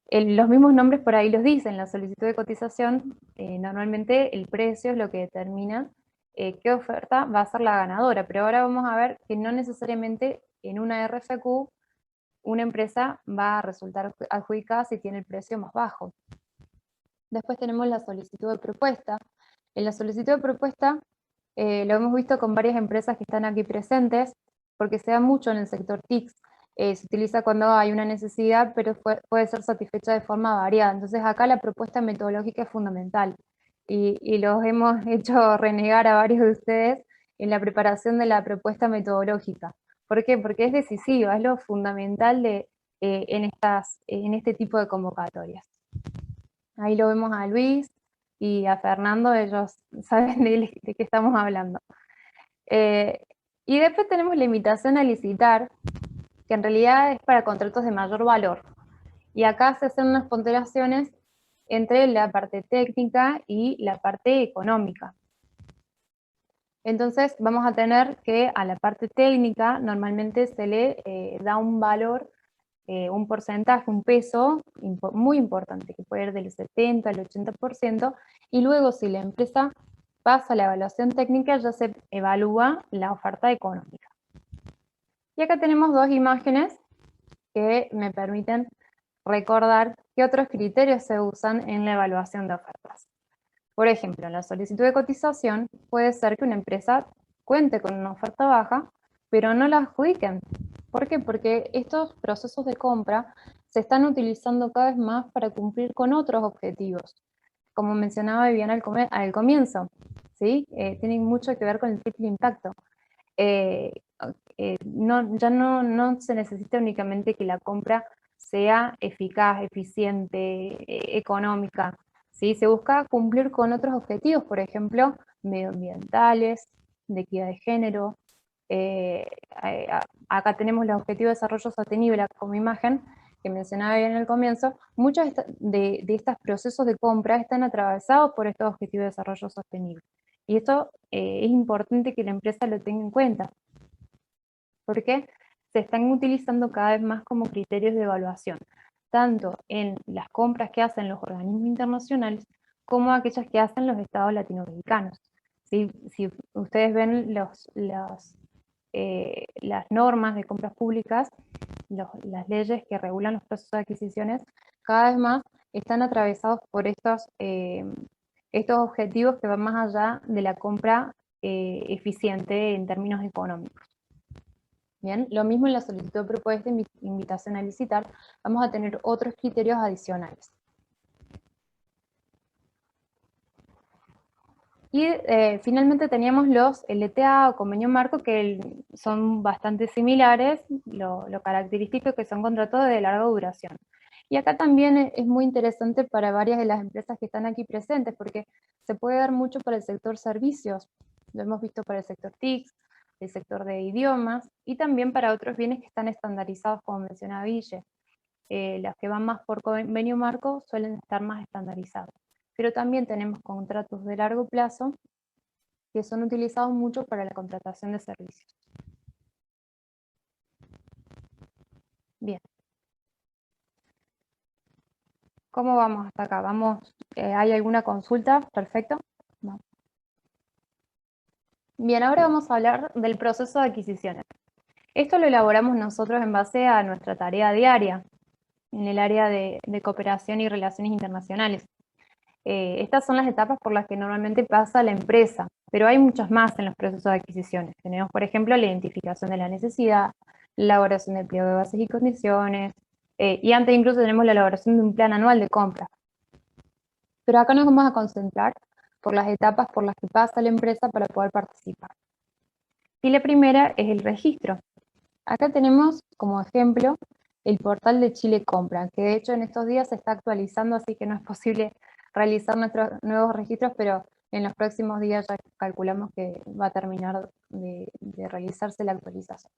Los mismos nombres por ahí los dicen, la solicitud de cotización, normalmente el precio es lo que determina qué oferta va a ser la ganadora, pero ahora vamos a ver que no necesariamente en una RFQ una empresa va a resultar adjudicada si tiene el precio más bajo. Después tenemos la solicitud de propuesta. En la solicitud de propuesta lo hemos visto con varias empresas que están aquí presentes, porque se da mucho en el sector TICS. Se utiliza cuando hay una necesidad, pero puede ser satisfecha de forma variada. Entonces acá la propuesta metodológica es fundamental. Y los hemos hecho renegar a varios de ustedes en la preparación de la propuesta metodológica. ¿Por qué? Porque es decisiva, es lo fundamental en este tipo de convocatorias. Ahí lo vemos a Luis y a Fernando, ellos saben de qué estamos hablando. Y después tenemos la invitación a licitar, que en realidad es para contratos de mayor valor. Y acá se hacen unas ponderaciones entre la parte técnica y la parte económica. Entonces vamos a tener que a la parte técnica normalmente se le da un valor, un porcentaje, un peso muy importante, que puede ir del 70 al 80%, y luego si la empresa pasa la evaluación técnica ya se evalúa la oferta económica. Y acá tenemos dos imágenes que me permiten recordar qué otros criterios se usan en la evaluación de ofertas. Por ejemplo, en la solicitud de cotización puede ser que una empresa cuente con una oferta baja, pero no la adjudiquen. ¿Por qué? Porque estos procesos de compra se están utilizando cada vez más para cumplir con otros objetivos. Como mencionaba Viviana al comienzo, ¿sí? Tienen mucho que ver con el triple impacto. Ya no se necesita únicamente que la compra sea eficaz, eficiente, económica, ¿sí? Se busca cumplir con otros objetivos, por ejemplo, medioambientales, de equidad de género. Acá tenemos los objetivos de desarrollo sostenible como imagen, que mencionaba bien al comienzo, muchos de estos procesos de compra están atravesados por estos objetivos de desarrollo sostenible. Y esto es importante que la empresa lo tenga en cuenta, porque se están utilizando cada vez más como criterios de evaluación, tanto en las compras que hacen los organismos internacionales, como aquellas que hacen los estados latinoamericanos. Si ustedes ven las normas de compras públicas, las leyes que regulan los procesos de adquisiciones, cada vez más están atravesados por estos objetivos que van más allá de la compra eficiente en términos económicos. Bien, lo mismo en la solicitud de propuesta de invitación a licitar, vamos a tener otros criterios adicionales. Y finalmente teníamos los LTA o convenio marco, que son bastante similares, lo característico que son contratos de larga duración. Y acá también es muy interesante para varias de las empresas que están aquí presentes, porque se puede dar mucho para el sector servicios, lo hemos visto para el sector TICS, el sector de idiomas, y también para otros bienes que están estandarizados, como mencionaba Ville. Los que van más por convenio marco suelen estar más estandarizados. Pero también tenemos contratos de largo plazo que son utilizados mucho para la contratación de servicios. Bien. ¿Cómo vamos hasta acá? ¿Hay alguna consulta? Perfecto. No. Bien, ahora vamos a hablar del proceso de adquisiciones. Esto lo elaboramos nosotros en base a nuestra tarea diaria, en el área de cooperación y relaciones internacionales. Estas son las etapas por las que normalmente pasa la empresa, pero hay muchas más en los procesos de adquisiciones. Tenemos, por ejemplo, la identificación de la necesidad, la elaboración del pliego de bases y condiciones, y antes incluso tenemos la elaboración de un plan anual de compra. Pero acá nos vamos a concentrar por las etapas por las que pasa la empresa para poder participar. Y la primera es el registro. Acá tenemos como ejemplo el portal de Chile Compra, que de hecho en estos días se está actualizando, así que no es posible realizar nuestros nuevos registros, pero en los próximos días ya calculamos que va a terminar de realizarse la actualización.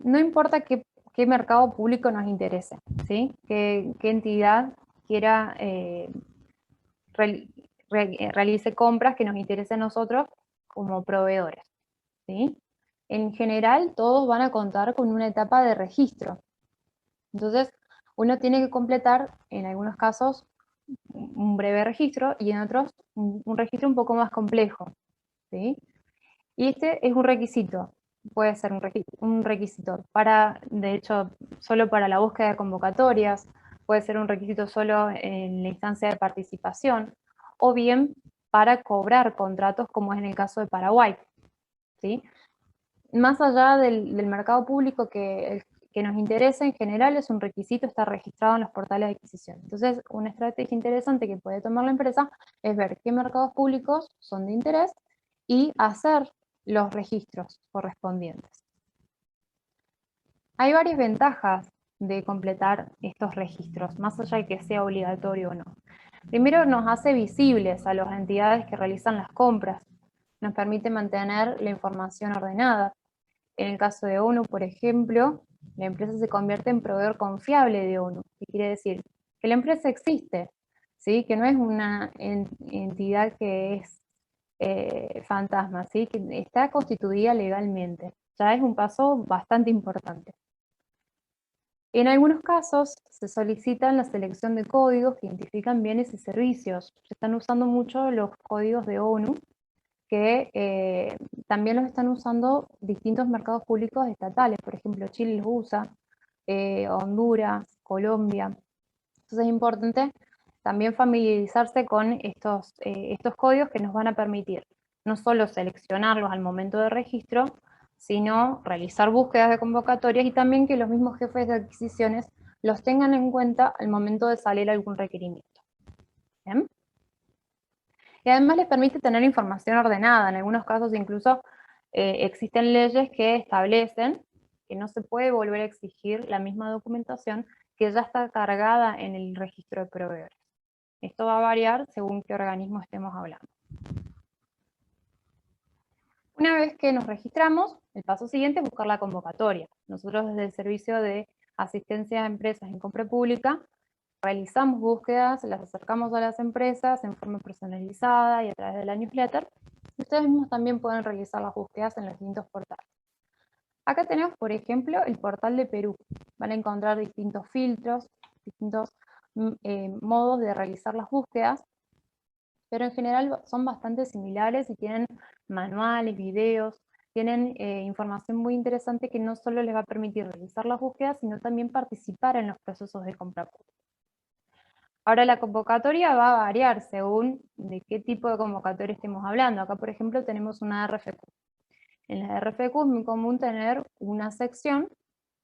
No importa qué mercado público nos interese, ¿sí? Qué entidad quiera realice compras que nos interesen a nosotros como proveedores, ¿sí? En general, todos van a contar con una etapa de registro. Entonces, uno tiene que completar, en algunos casos, un breve registro y en otros, un registro un poco más complejo, ¿sí? Y este es un requisito. Puede ser un requisito de hecho, solo para la búsqueda de convocatorias, puede ser un requisito solo en la instancia de participación, o bien para cobrar contratos, como es en el caso de Paraguay, ¿sí? Más allá del mercado público que nos interesa, en general es un requisito estar registrado en los portales de adquisición. Entonces, una estrategia interesante que puede tomar la empresa es ver qué mercados públicos son de interés y hacer los registros correspondientes. Hay varias ventajas de completar estos registros, más allá de que sea obligatorio o no. Primero, nos hace visibles a las entidades que realizan las compras, nos permite mantener la información ordenada. En el caso de ONU, por ejemplo, la empresa se convierte en proveedor confiable de ONU. ¿Qué quiere decir? Que la empresa existe, ¿sí? Que no es una entidad que es fantasma, ¿sí? Que está constituida legalmente. Ya es un paso bastante importante. En algunos casos se solicitan la selección de códigos que identifican bienes y servicios. Se están usando mucho los códigos de ONU, que también los están usando distintos mercados públicos estatales. Por ejemplo, Chile los usa, Honduras, Colombia. Entonces es importante también familiarizarse con estos códigos que nos van a permitir no solo seleccionarlos al momento de registro, sino realizar búsquedas de convocatorias y también que los mismos jefes de adquisiciones los tengan en cuenta al momento de salir algún requerimiento. ¿Bien? Y además les permite tener información ordenada. En algunos casos incluso existen leyes que establecen que no se puede volver a exigir la misma documentación que ya está cargada en el registro de proveedores. Esto va a variar según qué organismo estemos hablando. Una vez que nos registramos, el paso siguiente es buscar la convocatoria. Nosotros desde el servicio de asistencia a empresas en compra pública, realizamos búsquedas, las acercamos a las empresas en forma personalizada y a través de la newsletter. Ustedes mismos también pueden realizar las búsquedas en los distintos portales. Acá tenemos, por ejemplo, el portal de Perú. Van a encontrar distintos filtros, distintos modos de realizar las búsquedas, pero en general son bastante similares y tienen manuales, videos, tienen información muy interesante que no solo les va a permitir realizar las búsquedas, sino también participar en los procesos de compra pública. Ahora la convocatoria va a variar según de qué tipo de convocatoria estemos hablando. Acá, por ejemplo, tenemos una RFQ. En la RFQ es muy común tener una sección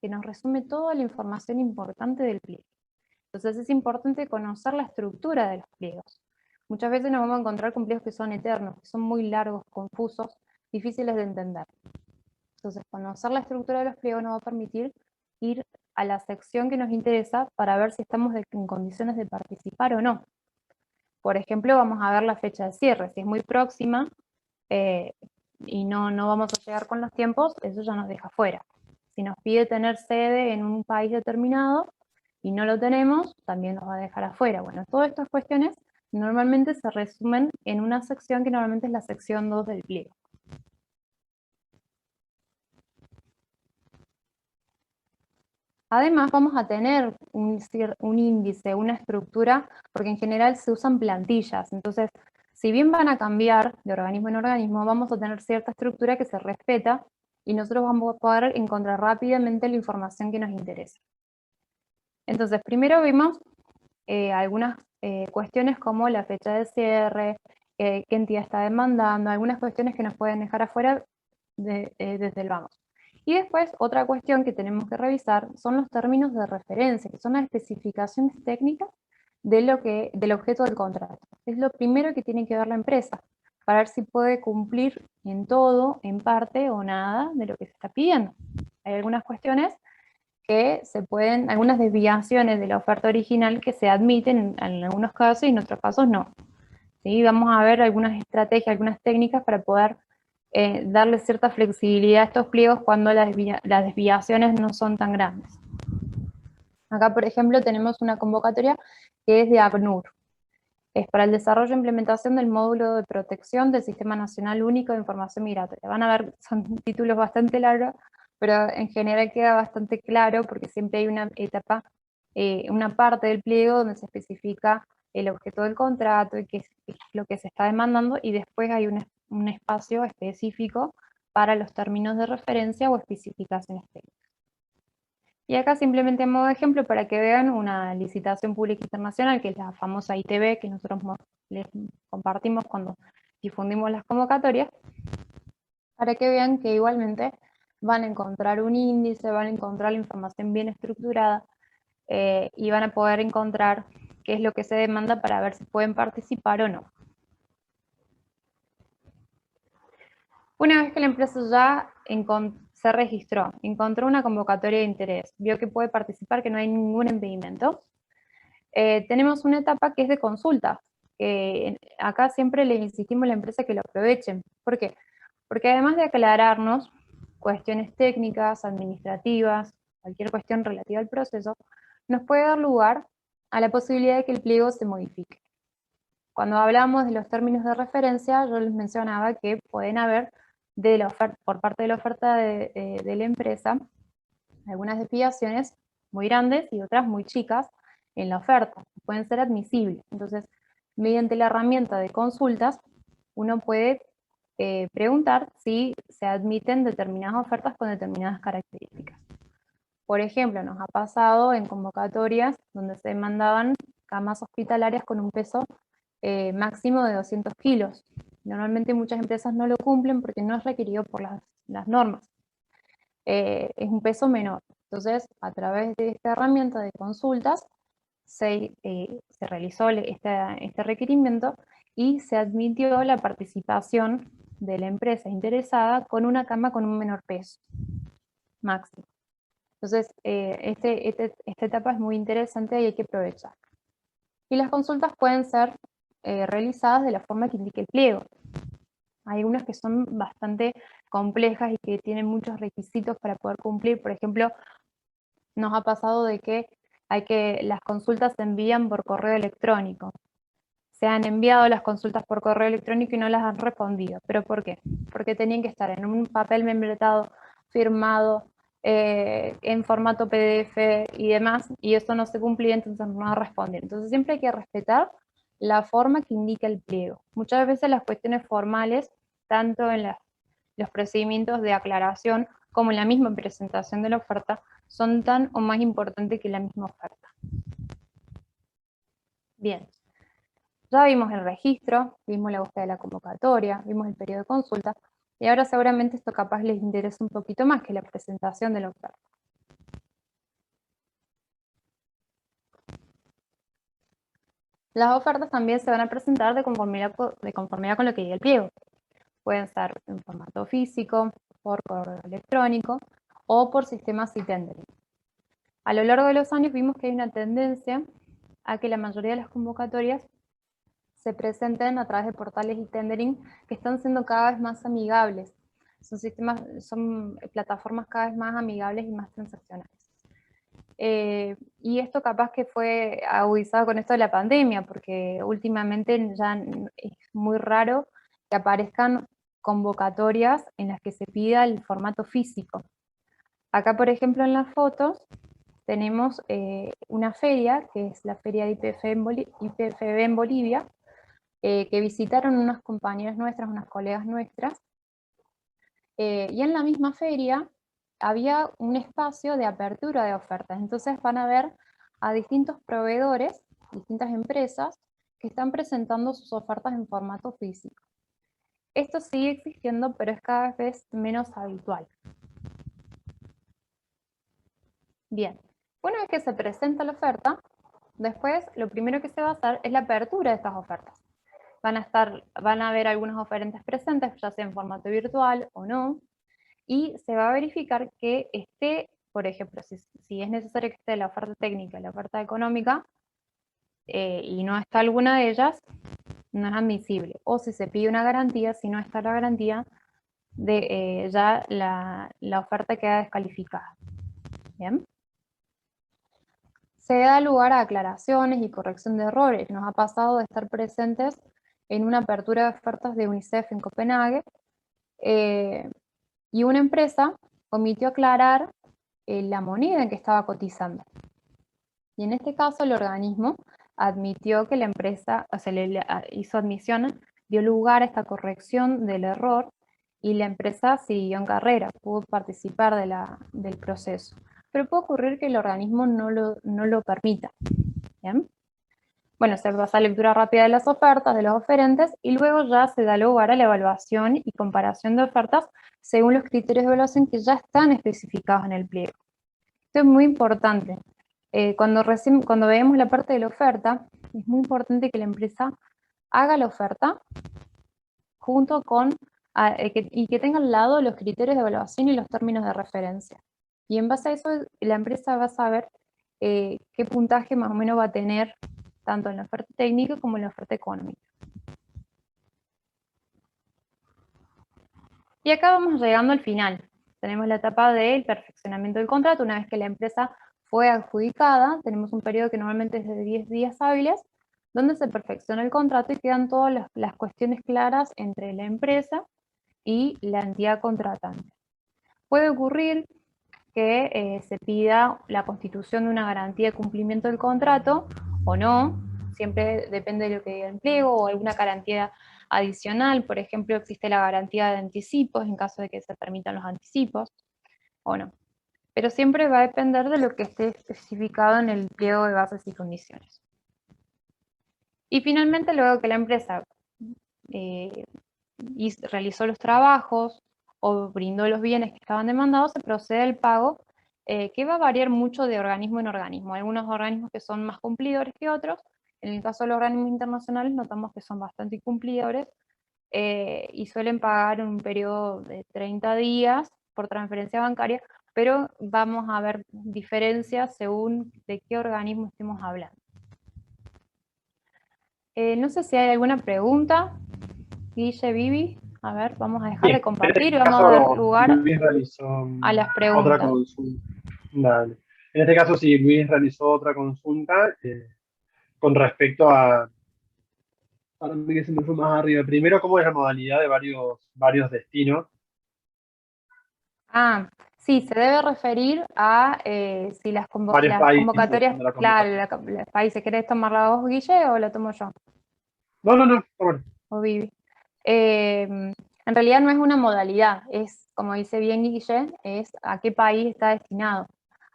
que nos resume toda la información importante del pliego. Entonces es importante conocer la estructura de los pliegos. Muchas veces nos vamos a encontrar con pliegos que son eternos, que son muy largos, confusos, difíciles de entender. Entonces conocer la estructura de los pliegos nos va a permitir ir a la sección que nos interesa para ver si estamos en condiciones de participar o no. Por ejemplo, vamos a ver la fecha de cierre. Si es muy próxima y no vamos a llegar con los tiempos, eso ya nos deja fuera. Si nos pide tener sede en un país determinado y no lo tenemos, también nos va a dejar afuera. Bueno, todas estas cuestiones normalmente se resumen en una sección que normalmente es la sección 2 del pliego. Además vamos a tener un índice, una estructura, porque en general se usan plantillas. Entonces, si bien van a cambiar de organismo en organismo, vamos a tener cierta estructura que se respeta y nosotros vamos a poder encontrar rápidamente la información que nos interesa. Entonces, primero vimos algunas cuestiones como la fecha de cierre, qué entidad está demandando, algunas cuestiones que nos pueden dejar afuera desde el vamos. Y después, otra cuestión que tenemos que revisar son los términos de referencia, que son las especificaciones técnicas del objeto del contrato. Es lo primero que tiene que ver la empresa, para ver si puede cumplir en todo, en parte o nada de lo que se está pidiendo. Hay algunas cuestiones que algunas desviaciones de la oferta original que se admiten en algunos casos y en otros casos no. ¿Sí? Vamos a ver algunas estrategias, algunas técnicas para poder darle cierta flexibilidad a estos pliegos cuando las desviaciones no son tan grandes. Acá, por ejemplo, tenemos una convocatoria que es de ACNUR. Es para el desarrollo e implementación del módulo de protección del Sistema Nacional Único de Información Migratoria. Van a ver, son títulos bastante largos, pero en general queda bastante claro porque siempre hay una etapa, una parte del pliego donde se especifica el objeto del contrato y qué es lo que se está demandando, y después hay un espacio específico para los términos de referencia o especificaciones técnicas. Y acá simplemente a modo de ejemplo para que vean una licitación pública internacional, que es la famosa ITB, que nosotros les compartimos cuando difundimos las convocatorias, para que vean que igualmente van a encontrar un índice, van a encontrar la información bien estructurada y van a poder encontrar qué es lo que se demanda para ver si pueden participar o no. Una vez que la empresa ya se registró, encontró una convocatoria de interés, vio que puede participar, que no hay ningún impedimento, tenemos una etapa que es de consulta. Acá siempre le insistimos a la empresa que lo aprovechen. ¿Por qué? Porque además de aclararnos cuestiones técnicas, administrativas, cualquier cuestión relativa al proceso, nos puede dar lugar a la posibilidad de que el pliego se modifique. Cuando hablamos de los términos de referencia, yo les mencionaba que pueden haber por parte de la oferta de la empresa algunas desviaciones muy grandes y otras muy chicas en la oferta, pueden ser admisibles. Entonces, mediante la herramienta de consultas, uno puede preguntar si se admiten determinadas ofertas con determinadas características. Por ejemplo, nos ha pasado en convocatorias donde se demandaban camas hospitalarias con un peso máximo de 200 kilos. Normalmente muchas empresas no lo cumplen porque no es requerido por las normas. Es un peso menor. Entonces, a través de esta herramienta de consultas, se realizó este requerimiento y se admitió la participación de la empresa interesada con una cama con un menor peso máximo. Entonces, esta etapa es muy interesante y hay que aprovechar. Y las consultas pueden ser realizadas de la forma que indique el pliego. Hay algunas que son bastante complejas y que tienen muchos requisitos para poder cumplir. Por ejemplo, nos ha pasado de que las consultas se envían por correo electrónico. Se han enviado las consultas por correo electrónico y no las han respondido. ¿Pero por qué? Porque tenían que estar en un papel membretado, firmado, en formato PDF y demás, y eso no se cumplía, entonces no ha respondido. Entonces siempre hay que respetar la forma que indica el pliego. Muchas veces las cuestiones formales, tanto en los procedimientos de aclaración como en la misma presentación de la oferta, son tan o más importantes que la misma oferta. Bien. Ya vimos el registro, vimos la búsqueda de la convocatoria, vimos el periodo de consulta, y ahora seguramente esto capaz les interesa un poquito más que la presentación de la oferta. Las ofertas también se van a presentar de conformidad con lo que diga el pliego. Pueden ser en formato físico, por correo electrónico o por sistemas e-tendering. A lo largo de los años vimos que hay una tendencia a que la mayoría de las convocatorias se presenten a través de portales e-tendering que están siendo cada vez más amigables. Son plataformas cada vez más amigables y más transaccionales. Y esto capaz que fue agudizado con esto de la pandemia, porque últimamente ya es muy raro que aparezcan convocatorias en las que se pida el formato físico. Acá, por ejemplo, en las fotos tenemos una feria, que es la feria de IPFB en Bolivia, que visitaron unas compañeras nuestras, unas colegas nuestras, y en la misma feria había un espacio de apertura de ofertas. Entonces van a ver a distintos proveedores, distintas empresas, que están presentando sus ofertas en formato físico. Esto sigue existiendo, pero es cada vez menos habitual. Bien, una vez que se presenta la oferta, después lo primero que se va a hacer es la apertura de estas ofertas. Van a haber algunos oferentes presentes, ya sea en formato virtual o no, y se va a verificar que esté, por ejemplo, si es necesario que esté la oferta técnica y la oferta económica, y no está alguna de ellas, no es admisible. O si se pide una garantía, si no está la garantía, ya la oferta queda descalificada. Bien. Se da lugar a aclaraciones y corrección de errores. Nos ha pasado de estar presentes en una apertura de ofertas de UNICEF en Copenhague, y una empresa omitió aclarar la moneda en que estaba cotizando. Y en este caso el organismo admitió que la empresa, o sea, hizo admisión, dio lugar a esta corrección del error, y la empresa siguió en carrera, pudo participar del proceso. Pero puede ocurrir que el organismo no lo permita. ¿Bien? Bueno, se pasa a lectura rápida de las ofertas, de los oferentes, y luego ya se da lugar a la evaluación y comparación de ofertas según los criterios de evaluación que ya están especificados en el pliego. Esto es muy importante. Cuando veamos la parte de la oferta, es muy importante que la empresa haga la oferta junto con, y que tenga al lado los criterios de evaluación y los términos de referencia. Y en base a eso, la empresa va a saber qué puntaje más o menos va a tener tanto en la oferta técnica como en la oferta económica. Y acá vamos llegando al final. Tenemos la etapa del perfeccionamiento del contrato. Una vez que la empresa fue adjudicada, tenemos un periodo que normalmente es de 10 días hábiles, donde se perfecciona el contrato y quedan todas las cuestiones claras entre la empresa y la entidad contratante. Puede ocurrir que se pida la constitución de una garantía de cumplimiento del contrato o no, siempre depende de lo que diga el pliego, o alguna garantía adicional. Por ejemplo, existe la garantía de anticipos en caso de que se permitan los anticipos o no. Pero siempre va a depender de lo que esté especificado en el pliego de bases y condiciones. Y finalmente, luego que la empresa realizó los trabajos o brindó los bienes que estaban demandados, se procede al pago, que va a variar mucho de organismo en organismo. Algunos organismos que son más cumplidores que otros. En el caso de los organismos internacionales notamos que son bastante incumplidores, y suelen pagar en un periodo de 30 días por transferencia bancaria, pero vamos a ver diferencias según de qué organismo estemos hablando. No sé si hay alguna pregunta. Guille, Vivi, a ver, vamos a dejar de compartir y vamos a dar lugar Luis realizó a las preguntas. otra consulta. Dale. En este caso, sí, Luis realizó otra consulta con respecto a, para mí que se me fue más arriba, primero, cómo es la modalidad de varios destinos. Ah, sí, se debe referir a si Varios las países convocatorias, de la claro, convocatoria. los países. ¿Querés tomarla vos, Guille, o la tomo yo? No, no, no, bueno, O Vivi. En realidad no es una modalidad, es, como dice bien Guille, es a qué país está destinado.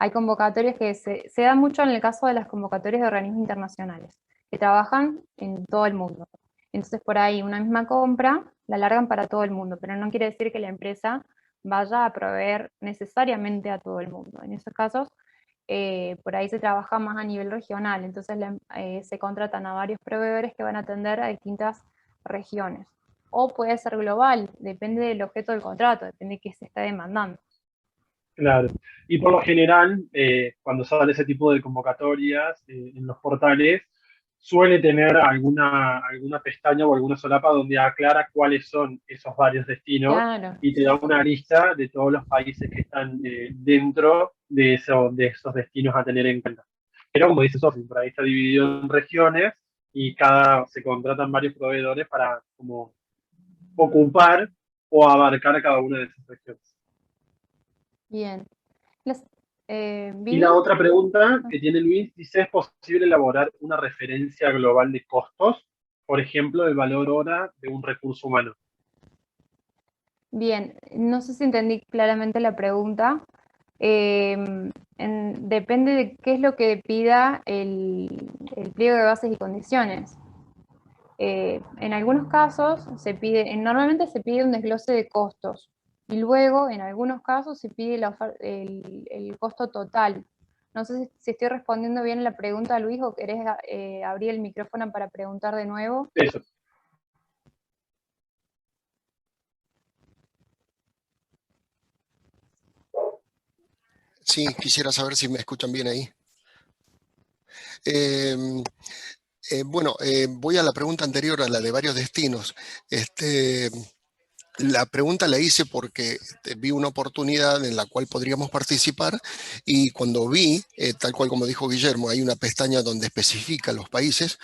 Hay convocatorias que se dan mucho en el caso de las convocatorias de organismos internacionales, que trabajan en todo el mundo. Entonces, por ahí, una misma compra la largan para todo el mundo, pero no quiere decir que la empresa vaya a proveer necesariamente a todo el mundo. En esos casos, por ahí se trabaja más a nivel regional, entonces se contratan a varios proveedores que van a atender a distintas regiones. O puede ser global, depende del objeto del contrato, depende de qué se está demandando. claro. Y por lo general, cuando sale ese tipo de convocatorias en los portales, suele tener alguna pestaña o alguna solapa donde aclara cuáles son esos varios destinos Claro, y te da una lista de todos los países que están dentro de esos destinos a tener en cuenta. Pero como dice Sofi, por ahí está dividido en regiones y se contratan varios proveedores para como ocupar o abarcar cada una de esas regiones. bien. Y la ¿Vivi? otra pregunta que tiene Luis dice, ¿es posible elaborar una referencia global de costos? Por ejemplo, el valor hora de un recurso humano. Bien, no sé si entendí claramente la pregunta. Depende de qué es lo que pida el pliego de bases y condiciones. En algunos casos normalmente se pide un desglose de costos y luego en algunos casos se pide el costo total. No sé si estoy respondiendo bien la pregunta, Luis, o querés abrir el micrófono para preguntar de nuevo. Eso. Sí, quisiera saber si me escuchan bien ahí. Bueno, voy a la pregunta anterior, a la de varios destinos. La pregunta la hice porque vi una oportunidad en la cual podríamos participar y cuando vi, tal cual como dijo Guillermo, hay una pestaña donde especifica los países,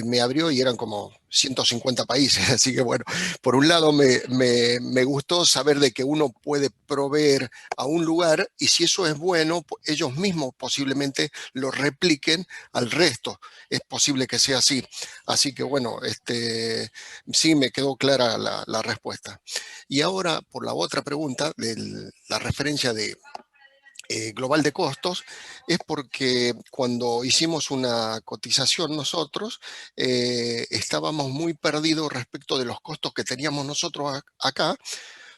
me abrió y eran como 150 países. Así que bueno, por un lado me gustó saber de que uno puede proveer a un lugar y si eso es bueno, ellos mismos posiblemente lo repliquen al resto. Es posible que sea así. Así que bueno, sí me quedó clara la respuesta. Y ahora, por la otra pregunta, de la referencia de global de costos, es porque cuando hicimos una cotización nosotros, estábamos muy perdidos respecto de los costos que teníamos nosotros acá.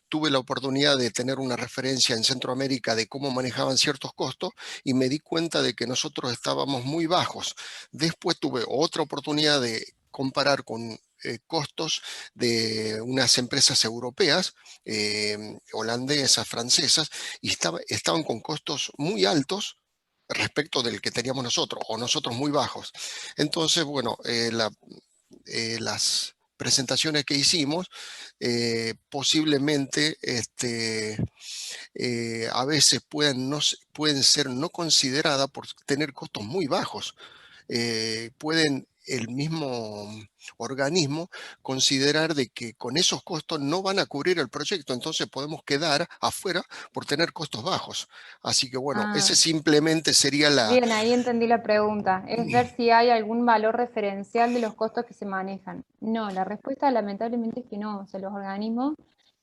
Tuve la oportunidad de tener una referencia en Centroamérica de cómo manejaban ciertos costos y me di cuenta de que nosotros estábamos muy bajos. Después tuve otra oportunidad de comparar con costos de unas empresas europeas, holandesas, francesas, y estaban con costos muy altos respecto del que teníamos nosotros, o nosotros muy bajos. Entonces, bueno, las presentaciones que hicimos, posiblemente a veces pueden ser no consideradas por tener costos muy bajos. Pueden el mismo organismo considerar de que con esos costos no van a cubrir el proyecto, entonces podemos quedar afuera por tener costos bajos. Así que bueno, ese simplemente sería Bien, ahí entendí la pregunta. Es ver si hay algún valor referencial de los costos que se manejan. No, la respuesta lamentablemente es que no. O sea, los organismos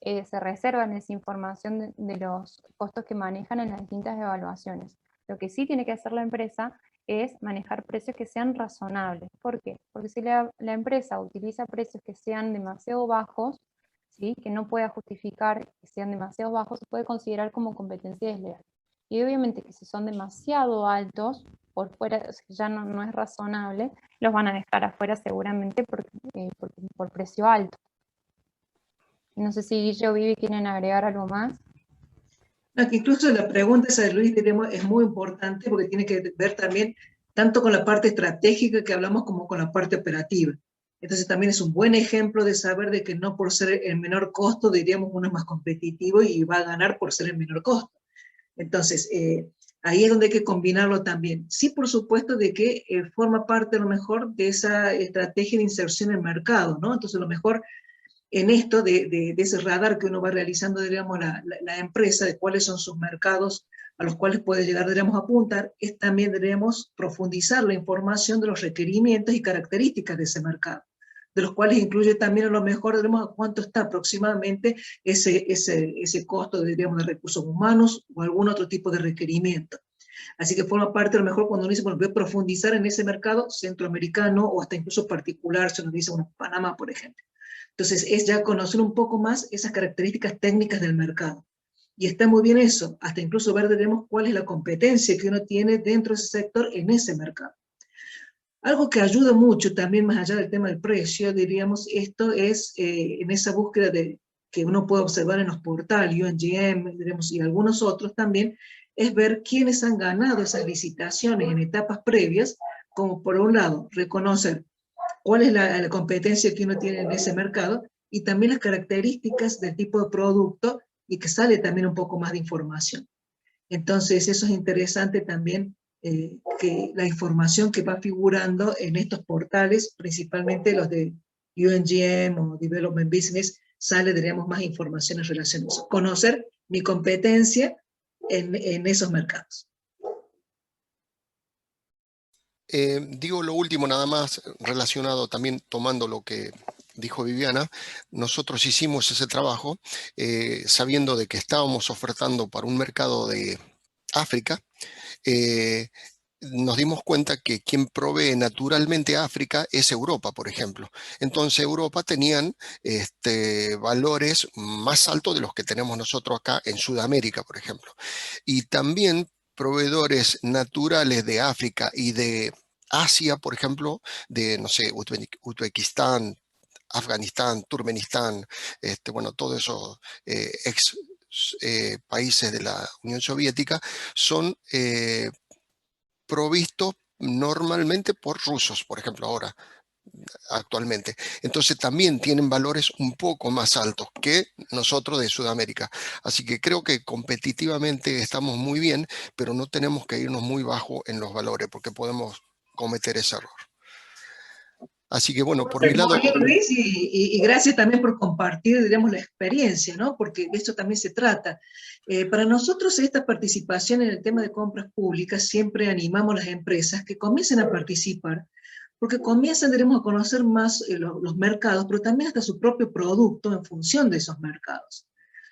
se reservan esa información de los costos que manejan en las distintas evaluaciones. Lo que sí tiene que hacer la empresa es manejar precios que sean razonables. ¿Por qué? Porque si la empresa utiliza precios que sean demasiado bajos, ¿sí?, que no pueda justificar que sean demasiado bajos, se puede considerar como competencia desleal. Y obviamente que si son demasiado altos, por fuera, o sea, ya no es razonable, los van a dejar afuera seguramente por precio alto. No sé si Guille o Vivi quieren agregar algo más. No, que incluso la pregunta esa de Luis es muy importante porque tiene que ver también tanto con la parte estratégica que hablamos como con la parte operativa. Entonces también es un buen ejemplo de saber de que no por ser el menor costo, diríamos uno es más competitivo y va a ganar por ser el menor costo. Entonces, Ahí es donde hay que combinarlo también. Sí, por supuesto, de que forma parte a lo mejor de esa estrategia de inserción en el mercado, ¿no? Entonces, a lo mejor en esto de ese radar que uno va realizando, digamos, la empresa, de cuáles son sus mercados a los cuales puede llegar, diríamos, a apuntar, es también, diríamos, profundizar la información de los requerimientos y características de ese mercado, de los cuales incluye también a lo mejor, diríamos, a cuánto está aproximadamente ese costo, diríamos, de recursos humanos o algún otro tipo de requerimiento. Así que forma parte, a lo mejor, cuando uno dice, bueno, voy a profundizar en ese mercado centroamericano o hasta incluso particular, si uno dice, bueno, Panamá, por ejemplo. Entonces, es ya conocer un poco más esas características técnicas del mercado. Y está muy bien eso, hasta incluso ver, digamos, cuál es la competencia que uno tiene dentro de ese sector en ese mercado. Algo que ayuda mucho también, más allá del tema del precio, diríamos, esto es en esa búsqueda que uno puede observar en los portales, UNGM, diríamos, y algunos otros también, es ver quiénes han ganado esas licitaciones en etapas previas, como por un lado, reconocer cuál es la competencia que uno tiene en ese mercado y también las características del tipo de producto y que sale también un poco más de información. Entonces, eso es interesante también, que la información que va figurando en estos portales, principalmente los de UNGM o Development Business, sale, diríamos, más información en relación a eso. Conocer mi competencia en esos mercados. Digo lo último nada más relacionado también tomando lo que dijo Viviana. Nosotros hicimos ese trabajo sabiendo de que estábamos ofertando para un mercado de África. Nos dimos cuenta que quien provee naturalmente a África es Europa, por ejemplo. Entonces Europa tenían valores más altos de los que tenemos nosotros acá en Sudamérica, por ejemplo. Y también proveedores naturales de África y de Asia, por ejemplo, de, no sé, Uzbekistán, Afganistán, Turkmenistán, bueno, todos esos países de la Unión Soviética son provistos normalmente por rusos, por ejemplo, ahora, actualmente. Entonces también tienen valores un poco más altos que nosotros de Sudamérica. Así que creo que competitivamente estamos muy bien, pero no tenemos que irnos muy bajo en los valores porque podemos cometer ese error. Así que bueno, por mi lado... Muy bien, Luis, y gracias también por compartir, diríamos, la experiencia, ¿no? Porque de esto también se trata. Para nosotros esta participación en el tema de compras públicas, siempre animamos a las empresas que comiencen a participar, porque comienzan, diríamos, a conocer más los mercados, pero también hasta su propio producto en función de esos mercados.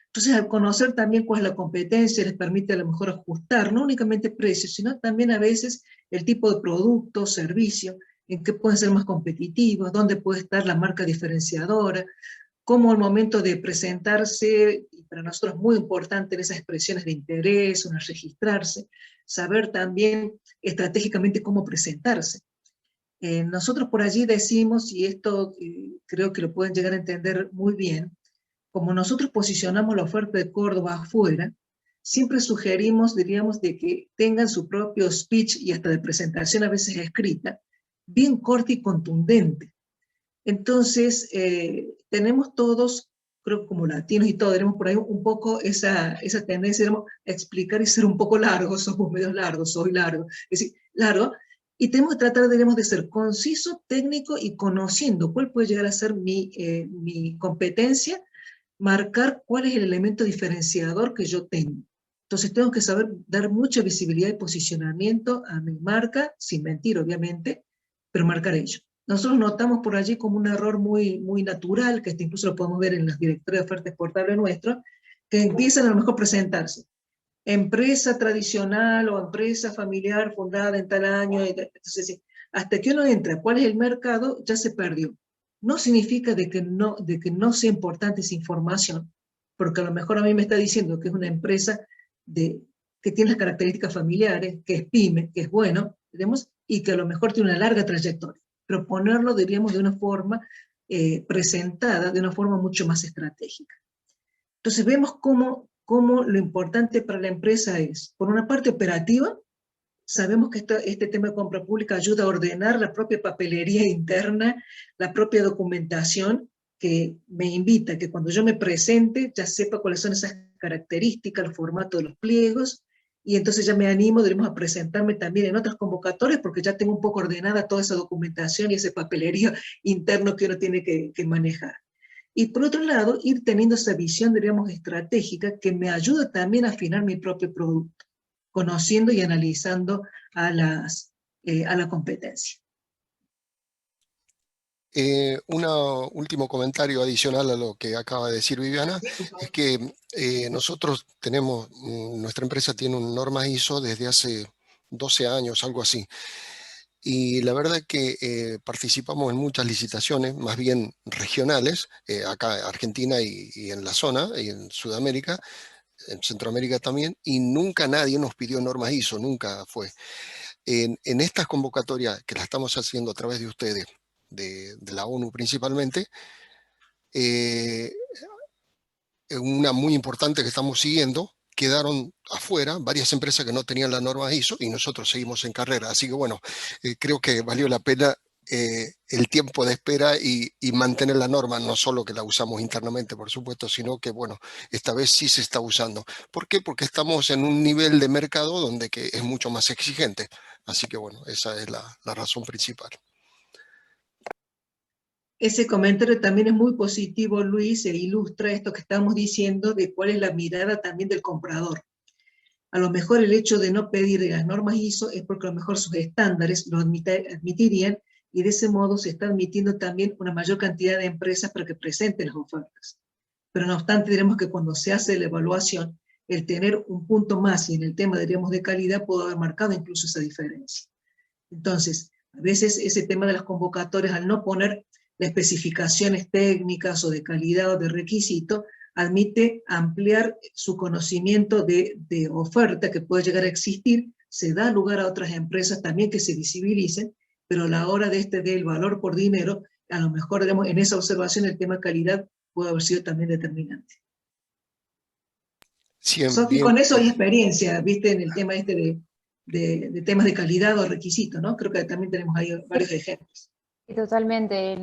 Entonces, al conocer también cuál es la competencia, les permite a lo mejor ajustar, no únicamente precios, sino también a veces el tipo de producto, servicio, en qué pueden ser más competitivos, dónde puede estar la marca diferenciadora, cómo al momento de presentarse, y para nosotros es muy importante en esas expresiones de interés, o en registrarse, saber también estratégicamente cómo presentarse. Nosotros por allí decimos, y esto creo que lo pueden llegar a entender muy bien, como nosotros posicionamos la oferta de Córdoba afuera, siempre sugerimos, diríamos, de que tengan su propio speech y hasta de presentación a veces escrita, bien corta y contundente. Entonces, tenemos todos, creo que como latinos y todos, tenemos por ahí un poco esa tendencia, digamos, a explicar y ser un poco largos, somos medio largos, soy largo, es decir, largo, y tenemos que tratar, digamos, de ser conciso, técnico y conociendo cuál puede llegar a ser mi competencia, marcar cuál es el elemento diferenciador que yo tengo. Entonces tengo que saber dar mucha visibilidad y posicionamiento a mi marca, sin mentir obviamente, pero marcar ello. Nosotros notamos por allí como un error muy, muy natural, que incluso lo podemos ver en las directorias de oferta exportable nuestro, que empiezan a lo mejor a presentarse. Empresa tradicional o empresa familiar fundada en tal año, entonces hasta que uno entra, ¿cuál es el mercado? Ya se perdió. No significa de que no sea importante esa información, porque a lo mejor a mí me está diciendo que es una empresa que tiene las características familiares, que es pyme, que es bueno, digamos, y que a lo mejor tiene una larga trayectoria. Pero ponerlo, diríamos, de una forma presentada, de una forma mucho más estratégica. Entonces vemos cómo lo importante para la empresa es, por una parte operativa, sabemos que este tema de compra pública ayuda a ordenar la propia papelería interna, la propia documentación, que me invita a que cuando yo me presente ya sepa cuáles son esas características, el formato de los pliegos, y entonces ya me animo, diremos, a presentarme también en otras convocatorias, porque ya tengo un poco ordenada toda esa documentación y ese papelerío interno que uno tiene que manejar. Y por otro lado, ir teniendo esa visión, diríamos, estratégica, que me ayuda también a afinar mi propio producto, conociendo y analizando a la competencia. Un último comentario adicional a lo que acaba de decir Viviana, Sí, por es favor. que nosotros tenemos, nuestra empresa tiene un norma ISO desde hace 12 años, algo así. Y la verdad que participamos en muchas licitaciones, más bien regionales, acá en Argentina y en la zona, y en Sudamérica, en Centroamérica también, y nunca nadie nos pidió normas ISO, nunca fue. En estas convocatorias que las estamos haciendo a través de ustedes, de la ONU principalmente, eh, una muy importante que estamos siguiendo, quedaron afuera varias empresas que no tenían la norma ISO y nosotros seguimos en carrera. Así que bueno, creo que valió la pena el tiempo de espera y mantener la norma, no solo que la usamos internamente, por supuesto, sino que bueno, esta vez sí se está usando. ¿Por qué? Porque estamos en un nivel de mercado donde que es mucho más exigente. Así que bueno, esa es la razón principal. Ese comentario también es muy positivo, Luis, e ilustra esto que estamos diciendo de cuál es la mirada también del comprador. A lo mejor el hecho de no pedir de las normas ISO es porque a lo mejor sus estándares lo admitirían, y de ese modo se está admitiendo también una mayor cantidad de empresas para que presenten las ofertas. Pero no obstante, diremos que cuando se hace la evaluación, el tener un punto más y en el tema, diríamos, de calidad, puede haber marcado incluso esa diferencia. Entonces, a veces ese tema de las convocatorias, al no poner las especificaciones técnicas o de calidad o de requisito, admite ampliar su conocimiento de oferta que puede llegar a existir, se da lugar a otras empresas también que se visibilicen, pero a la hora del valor por dinero, a lo mejor, digamos, en esa observación el tema calidad puede haber sido también determinante. Sí, Sofi, bien, con eso hay experiencia, viste, en el tema de temas de calidad o requisitos, ¿no? Creo que también tenemos ahí varios ejemplos. Sí, totalmente.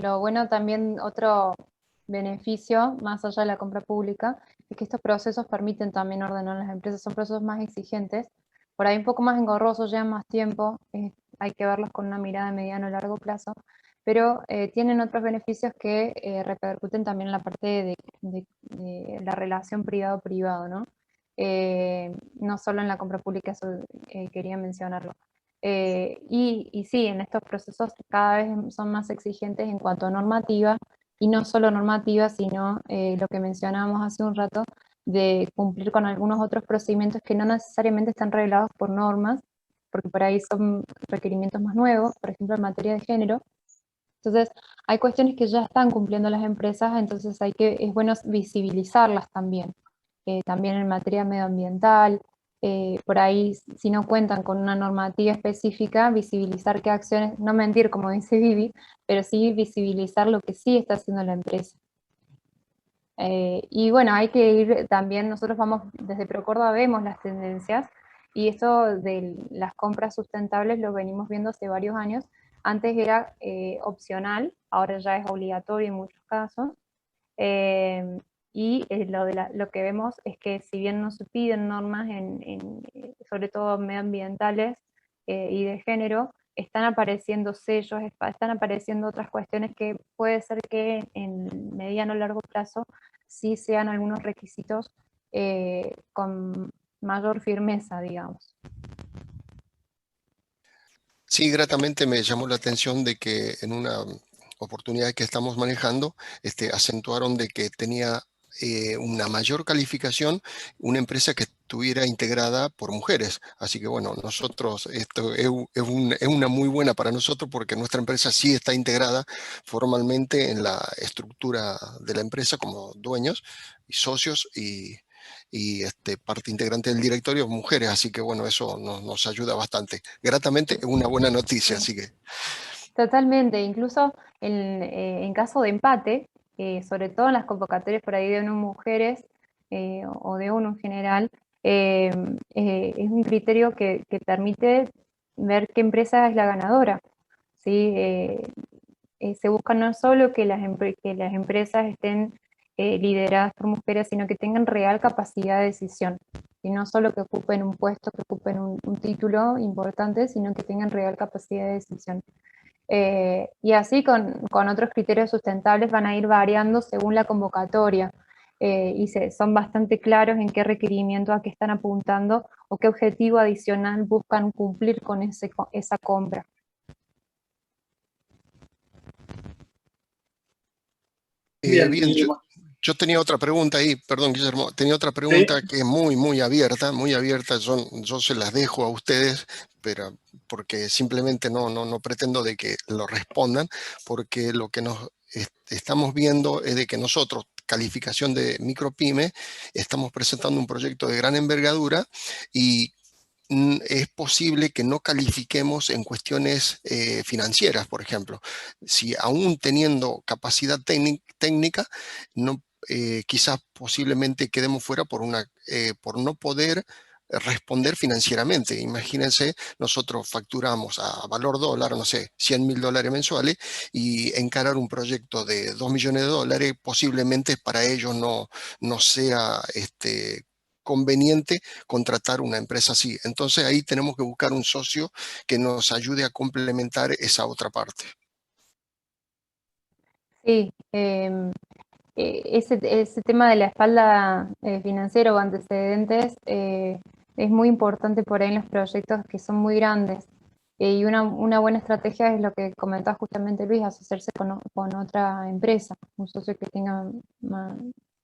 Lo bueno también, otro beneficio, más allá de la compra pública, es que estos procesos permiten también ordenar las empresas. Son procesos más exigentes, por ahí un poco más engorrosos, llevan más tiempo, hay que verlos con una mirada de mediano o largo plazo, pero tienen otros beneficios que repercuten también en la parte de la relación privado-privado, ¿no? No solo en la compra pública, eso quería mencionarlo. Y sí, en estos procesos cada vez son más exigentes en cuanto a normativa, y no solo normativa, sino lo que mencionábamos hace un rato, de cumplir con algunos otros procedimientos que no necesariamente están reglados por normas, porque por ahí son requerimientos más nuevos, por ejemplo en materia de género. Entonces, hay cuestiones que ya están cumpliendo las empresas, entonces es bueno visibilizarlas también. También en materia medioambiental, por ahí, si no cuentan con una normativa específica, visibilizar qué acciones, no mentir como dice Vivi, pero sí visibilizar lo que sí está haciendo la empresa. Y bueno, hay que ir también, nosotros vamos, desde Procórdoba vemos las tendencias, y esto de las compras sustentables lo venimos viendo hace varios años. Antes era opcional, ahora ya es obligatorio en muchos casos. Y lo que vemos es que si bien no se piden normas, sobre todo medioambientales y de género, están apareciendo sellos, están apareciendo otras cuestiones que puede ser que en mediano o largo plazo sí sean algunos requisitos con mayor firmeza, digamos. sí, gratamente me llamó la atención de que en una oportunidad que estamos manejando, acentuaron de que tenía una mayor calificación una empresa que estuviera integrada por mujeres. Así que bueno, nosotros, esto es una muy buena para nosotros porque nuestra empresa sí está integrada formalmente en la estructura de la empresa como dueños y socios y parte integrante del directorio mujeres, así que bueno, eso nos ayuda bastante. Gratamente es una buena noticia, así que... Totalmente, incluso en caso de empate, sobre todo en las convocatorias por ahí de ONU Mujeres o de ONU en general, es un criterio que permite ver qué empresa es la ganadora, ¿sí? Se busca no solo que las empresas estén lideradas por mujeres, sino que tengan real capacidad de decisión. Y no solo que ocupen un puesto, que ocupen un título importante, sino que tengan real capacidad de decisión. Y así con otros criterios sustentables van a ir variando según la convocatoria. Y son bastante claros en qué requerimiento a qué están apuntando o qué objetivo adicional buscan cumplir con esa compra. Bien, yo tenía otra pregunta ahí, perdón Guillermo, tenía otra pregunta que es muy abierta, yo se las dejo a ustedes, pero porque simplemente no pretendo de que lo respondan, porque lo que nos estamos viendo es de que nosotros, calificación de micropyme, estamos presentando un proyecto de gran envergadura y es posible que no califiquemos en cuestiones financieras, por ejemplo. Si aún teniendo capacidad técnica, quizás posiblemente quedemos fuera por no poder responder financieramente. Imagínense, nosotros facturamos a valor dólar, no sé, $100.000 mensuales, y encarar un proyecto de $2 millones, posiblemente para ellos no sea conveniente contratar una empresa así. Entonces ahí tenemos que buscar un socio que nos ayude a complementar esa otra parte. Sí, ese tema de la espalda financiera o antecedentes es muy importante por ahí en los proyectos que son muy grandes. Y una buena estrategia es lo que comentaba justamente Luis, asociarse con otra empresa, un socio que tenga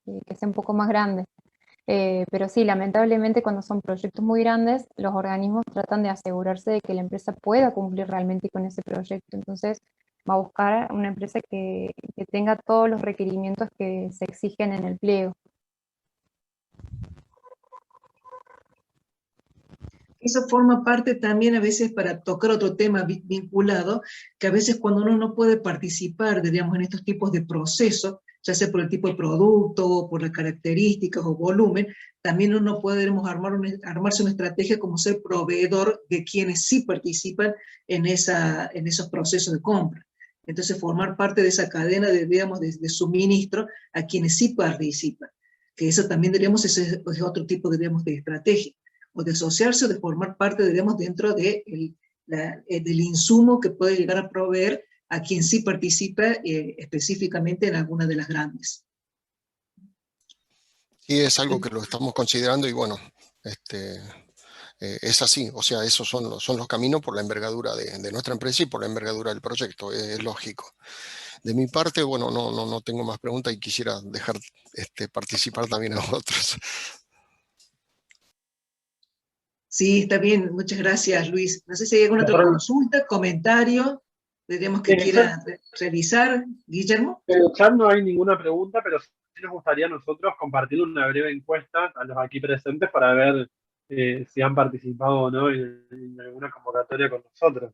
que sea un poco más grande. Pero sí, lamentablemente cuando son proyectos muy grandes, los organismos tratan de asegurarse de que la empresa pueda cumplir realmente con ese proyecto. Entonces va a buscar una empresa que tenga todos los requerimientos que se exigen en el pliego. Eso forma parte también a veces, para tocar otro tema vinculado, que a veces cuando uno no puede participar, diríamos, en estos tipos de procesos, ya sea por el tipo de producto, o por las características o volumen, también uno puede, digamos, armarse una estrategia como ser proveedor de quienes sí participan en esos procesos de compra. Entonces, formar parte de esa cadena digamos, de suministro a quienes sí participan. Que eso también, diríamos, es otro tipo, diríamos, de estrategia, o de asociarse o de formar parte, digamos, dentro del insumo que puede llegar a proveer a quien sí participa específicamente en alguna de las grandes. Sí, es algo que lo estamos considerando y bueno, es así, o sea, esos son los caminos por la envergadura de nuestra empresa y por la envergadura del proyecto, es lógico. De mi parte, bueno, no tengo más preguntas y quisiera dejar participar también a otros. Sí, está bien, muchas gracias, Luis. No sé si hay alguna otra consulta, comentario, diríamos que quiera realizar, Guillermo. En el chat no hay ninguna pregunta, pero sí nos gustaría a nosotros compartir una breve encuesta a los aquí presentes para ver si han participado o no en alguna convocatoria con nosotros.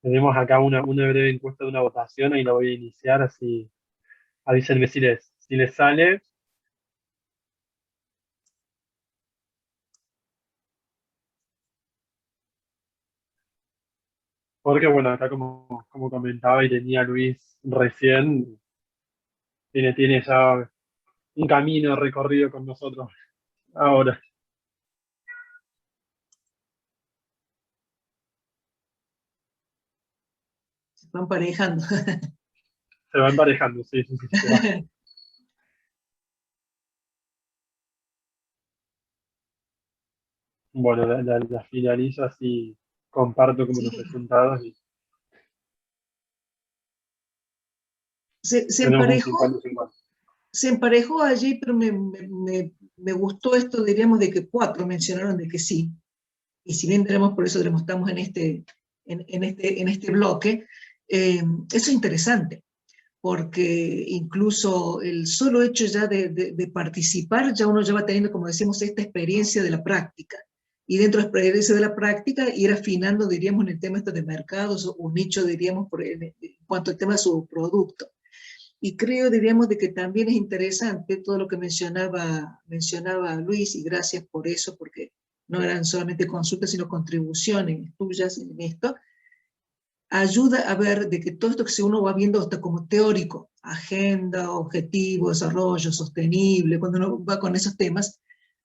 Tenemos acá una breve encuesta de una votación, ahí la voy a iniciar, así avísenme si les sale. Porque bueno, acá como comentaba y tenía Luis recién, tiene ya un camino recorrido con nosotros ahora. Se van emparejando. Se va emparejando, sí. Bueno, la finalizo así, comparto como los resultados. Y Se tenemos un emparejó. 50-50. Se emparejó allí, pero me gustó esto, diríamos, de que 4 mencionaron de que sí. Y si bien tenemos, por eso estamos en este bloque, eso es interesante, porque incluso el solo hecho ya de participar, ya uno ya va teniendo, como decimos, esta experiencia de la práctica. Y dentro de la experiencia de la práctica, ir afinando, diríamos, en el tema de mercados o nicho, diríamos, en cuanto al tema de su producto. Y creo, diríamos, de que también es interesante todo lo que mencionaba Luis, y gracias por eso, porque no eran solamente consultas, sino contribuciones tuyas en esto. Ayuda a ver de que todo esto que uno va viendo hasta como teórico, agenda, objetivo, desarrollo sostenible, cuando uno va con esos temas,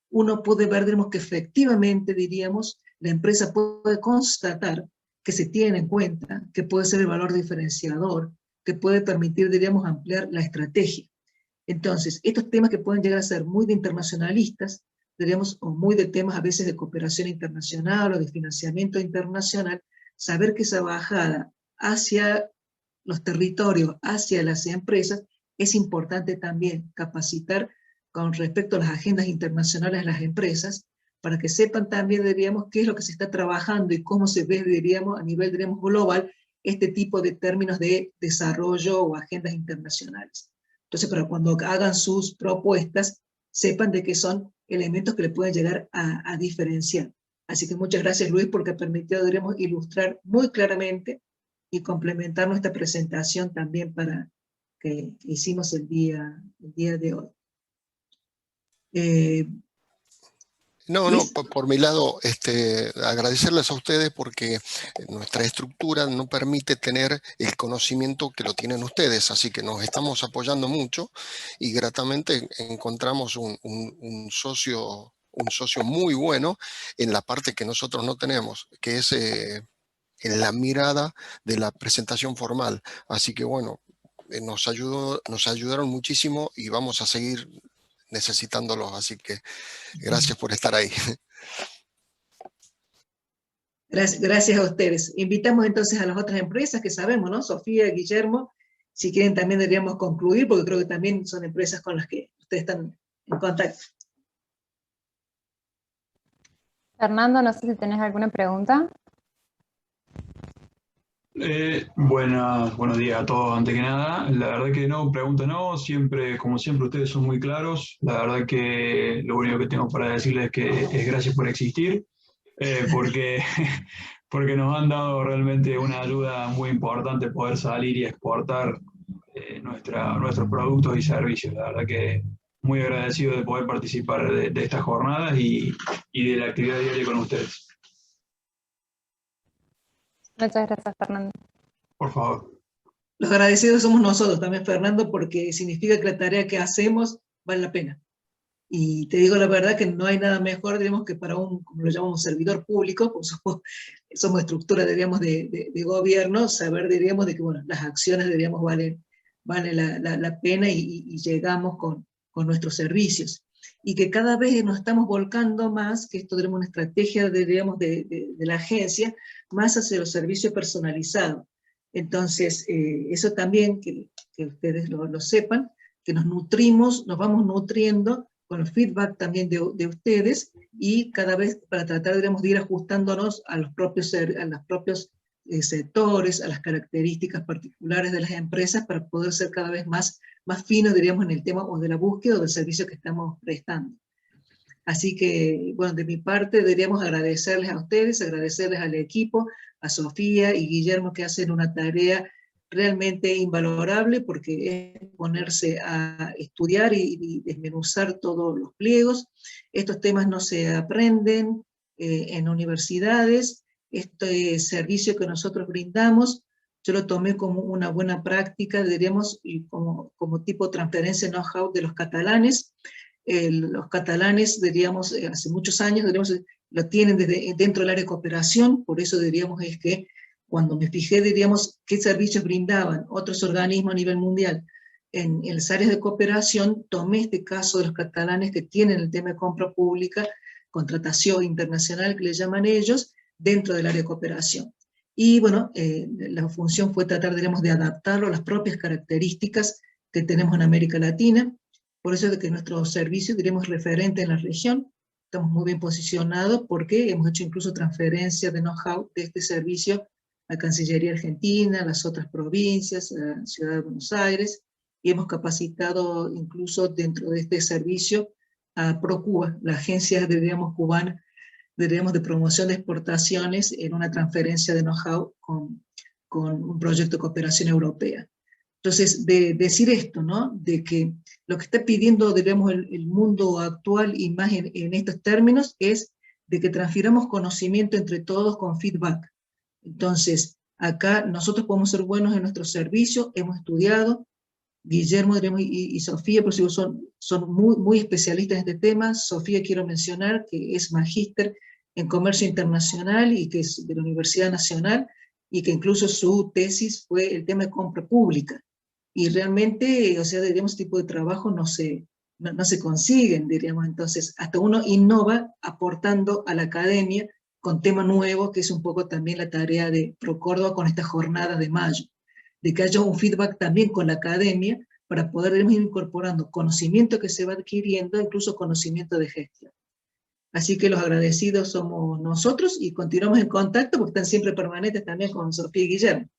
uno puede ver, digamos, que efectivamente, diríamos, la empresa puede constatar que se tiene en cuenta, que puede ser el valor diferenciador, que puede permitir, diríamos, ampliar la estrategia. Entonces, estos temas que pueden llegar a ser muy de internacionalistas, diríamos, o muy de temas a veces de cooperación internacional o de financiamiento internacional, saber que esa bajada hacia los territorios, hacia las empresas, es importante también capacitar con respecto a las agendas internacionales de las empresas, para que sepan también, diríamos, qué es lo que se está trabajando y cómo se ve, diríamos, a nivel, diríamos, global, este tipo de términos de desarrollo o agendas internacionales. Entonces, para cuando hagan sus propuestas, sepan de que son elementos que le pueden llegar a diferenciar. Así que muchas gracias, Luis, porque permitió, diríamos, ilustrar muy claramente y complementar nuestra presentación también para que hicimos el día de hoy. No, por mi lado, agradecerles a ustedes porque nuestra estructura no permite tener el conocimiento que lo tienen ustedes, así que nos estamos apoyando mucho y gratamente encontramos un socio muy bueno en la parte que nosotros no tenemos, que es en la mirada de la presentación formal. Así que bueno, nos ayudaron muchísimo y vamos a seguir necesitándolos, así que gracias por estar ahí. Gracias a ustedes. Invitamos entonces a las otras empresas que sabemos, ¿no? Sofía, Guillermo, si quieren también deberíamos concluir, porque creo que también son empresas con las que ustedes están en contacto. Fernando, no sé si tenés alguna pregunta. Buenos días a todos, antes que nada. La verdad que no, pregunta no, siempre, como siempre, ustedes son muy claros. La verdad que lo único que tengo para decirles es que es gracias por existir, porque, porque nos han dado realmente una ayuda muy importante poder salir y exportar nuestros productos y servicios. La verdad que muy agradecido de poder participar de estas jornadas y de la actividad diaria con ustedes. Muchas gracias, Fernando. Por favor. Los agradecidos somos nosotros también, Fernando, porque significa que la tarea que hacemos vale la pena. Y te digo la verdad que no hay nada mejor, digamos, que para un, como lo llamamos, servidor público, pues somos estructura, diríamos, de gobierno, saber, diríamos, de que, bueno, las acciones, diríamos, valen la pena y llegamos con nuestros servicios. Y que cada vez nos estamos volcando más, que esto tenemos una estrategia, diríamos, de la agencia, más hacia los servicios personalizados. Entonces, eso también, que ustedes lo sepan, que nos nutrimos, nos vamos nutriendo con el feedback también de ustedes, y cada vez para tratar, digamos, de ir ajustándonos a los propios sectores, a las características particulares de las empresas, para poder ser cada vez más finos, diríamos, en el tema o de la búsqueda o del servicio que estamos prestando. Así que, bueno, de mi parte deberíamos agradecerles a ustedes, agradecerles al equipo, a Sofía y Guillermo, que hacen una tarea realmente invalorable, porque es ponerse a estudiar y desmenuzar todos los pliegos. Estos temas no se aprenden en universidades. Este servicio que nosotros brindamos, yo lo tomé como una buena práctica, diríamos, y como tipo transferencia know-how de los catalanes. Los catalanes, diríamos, hace muchos años, diríamos, lo tienen dentro del área de cooperación, por eso diríamos es que cuando me fijé, diríamos, qué servicios brindaban otros organismos a nivel mundial en las áreas de cooperación, tomé este caso de los catalanes que tienen el tema de compra pública, contratación internacional, que le llaman ellos, dentro del área de cooperación. Y bueno, la función fue tratar, diríamos, de adaptarlo a las propias características que tenemos en América Latina. Por eso es que nuestro servicio, diremos, referente en la región. Estamos muy bien posicionados porque hemos hecho incluso transferencia de know-how de este servicio a Cancillería Argentina, a las otras provincias, a Ciudad de Buenos Aires, y hemos capacitado incluso dentro de este servicio a ProCuba, la agencia, diríamos, cubana, diríamos, de promoción de exportaciones, en una transferencia de know-how con un proyecto de cooperación europea. Entonces, de decir esto, ¿no? De que lo que está pidiendo, diríamos, el mundo actual, y más en estos términos, es de que transfiramos conocimiento entre todos con feedback. Entonces, acá nosotros podemos ser buenos en nuestro servicio, hemos estudiado, Guillermo y Sofía, por si son muy, muy especialistas en este tema. Sofía quiero mencionar que es magíster en Comercio Internacional y que es de la Universidad Nacional, y que incluso su tesis fue el tema de compra pública. Y realmente, o sea, diríamos, este tipo de trabajo no se consiguen, diríamos. Entonces, hasta uno innova aportando a la academia con temas nuevos, que es un poco también la tarea de ProCórdoba con esta jornada de mayo, de que haya un feedback también con la academia para poder ir incorporando conocimiento que se va adquiriendo, incluso conocimiento de gestión. Así que los agradecidos somos nosotros y continuamos en contacto porque están siempre permanentes también con Sofía y Guillermo.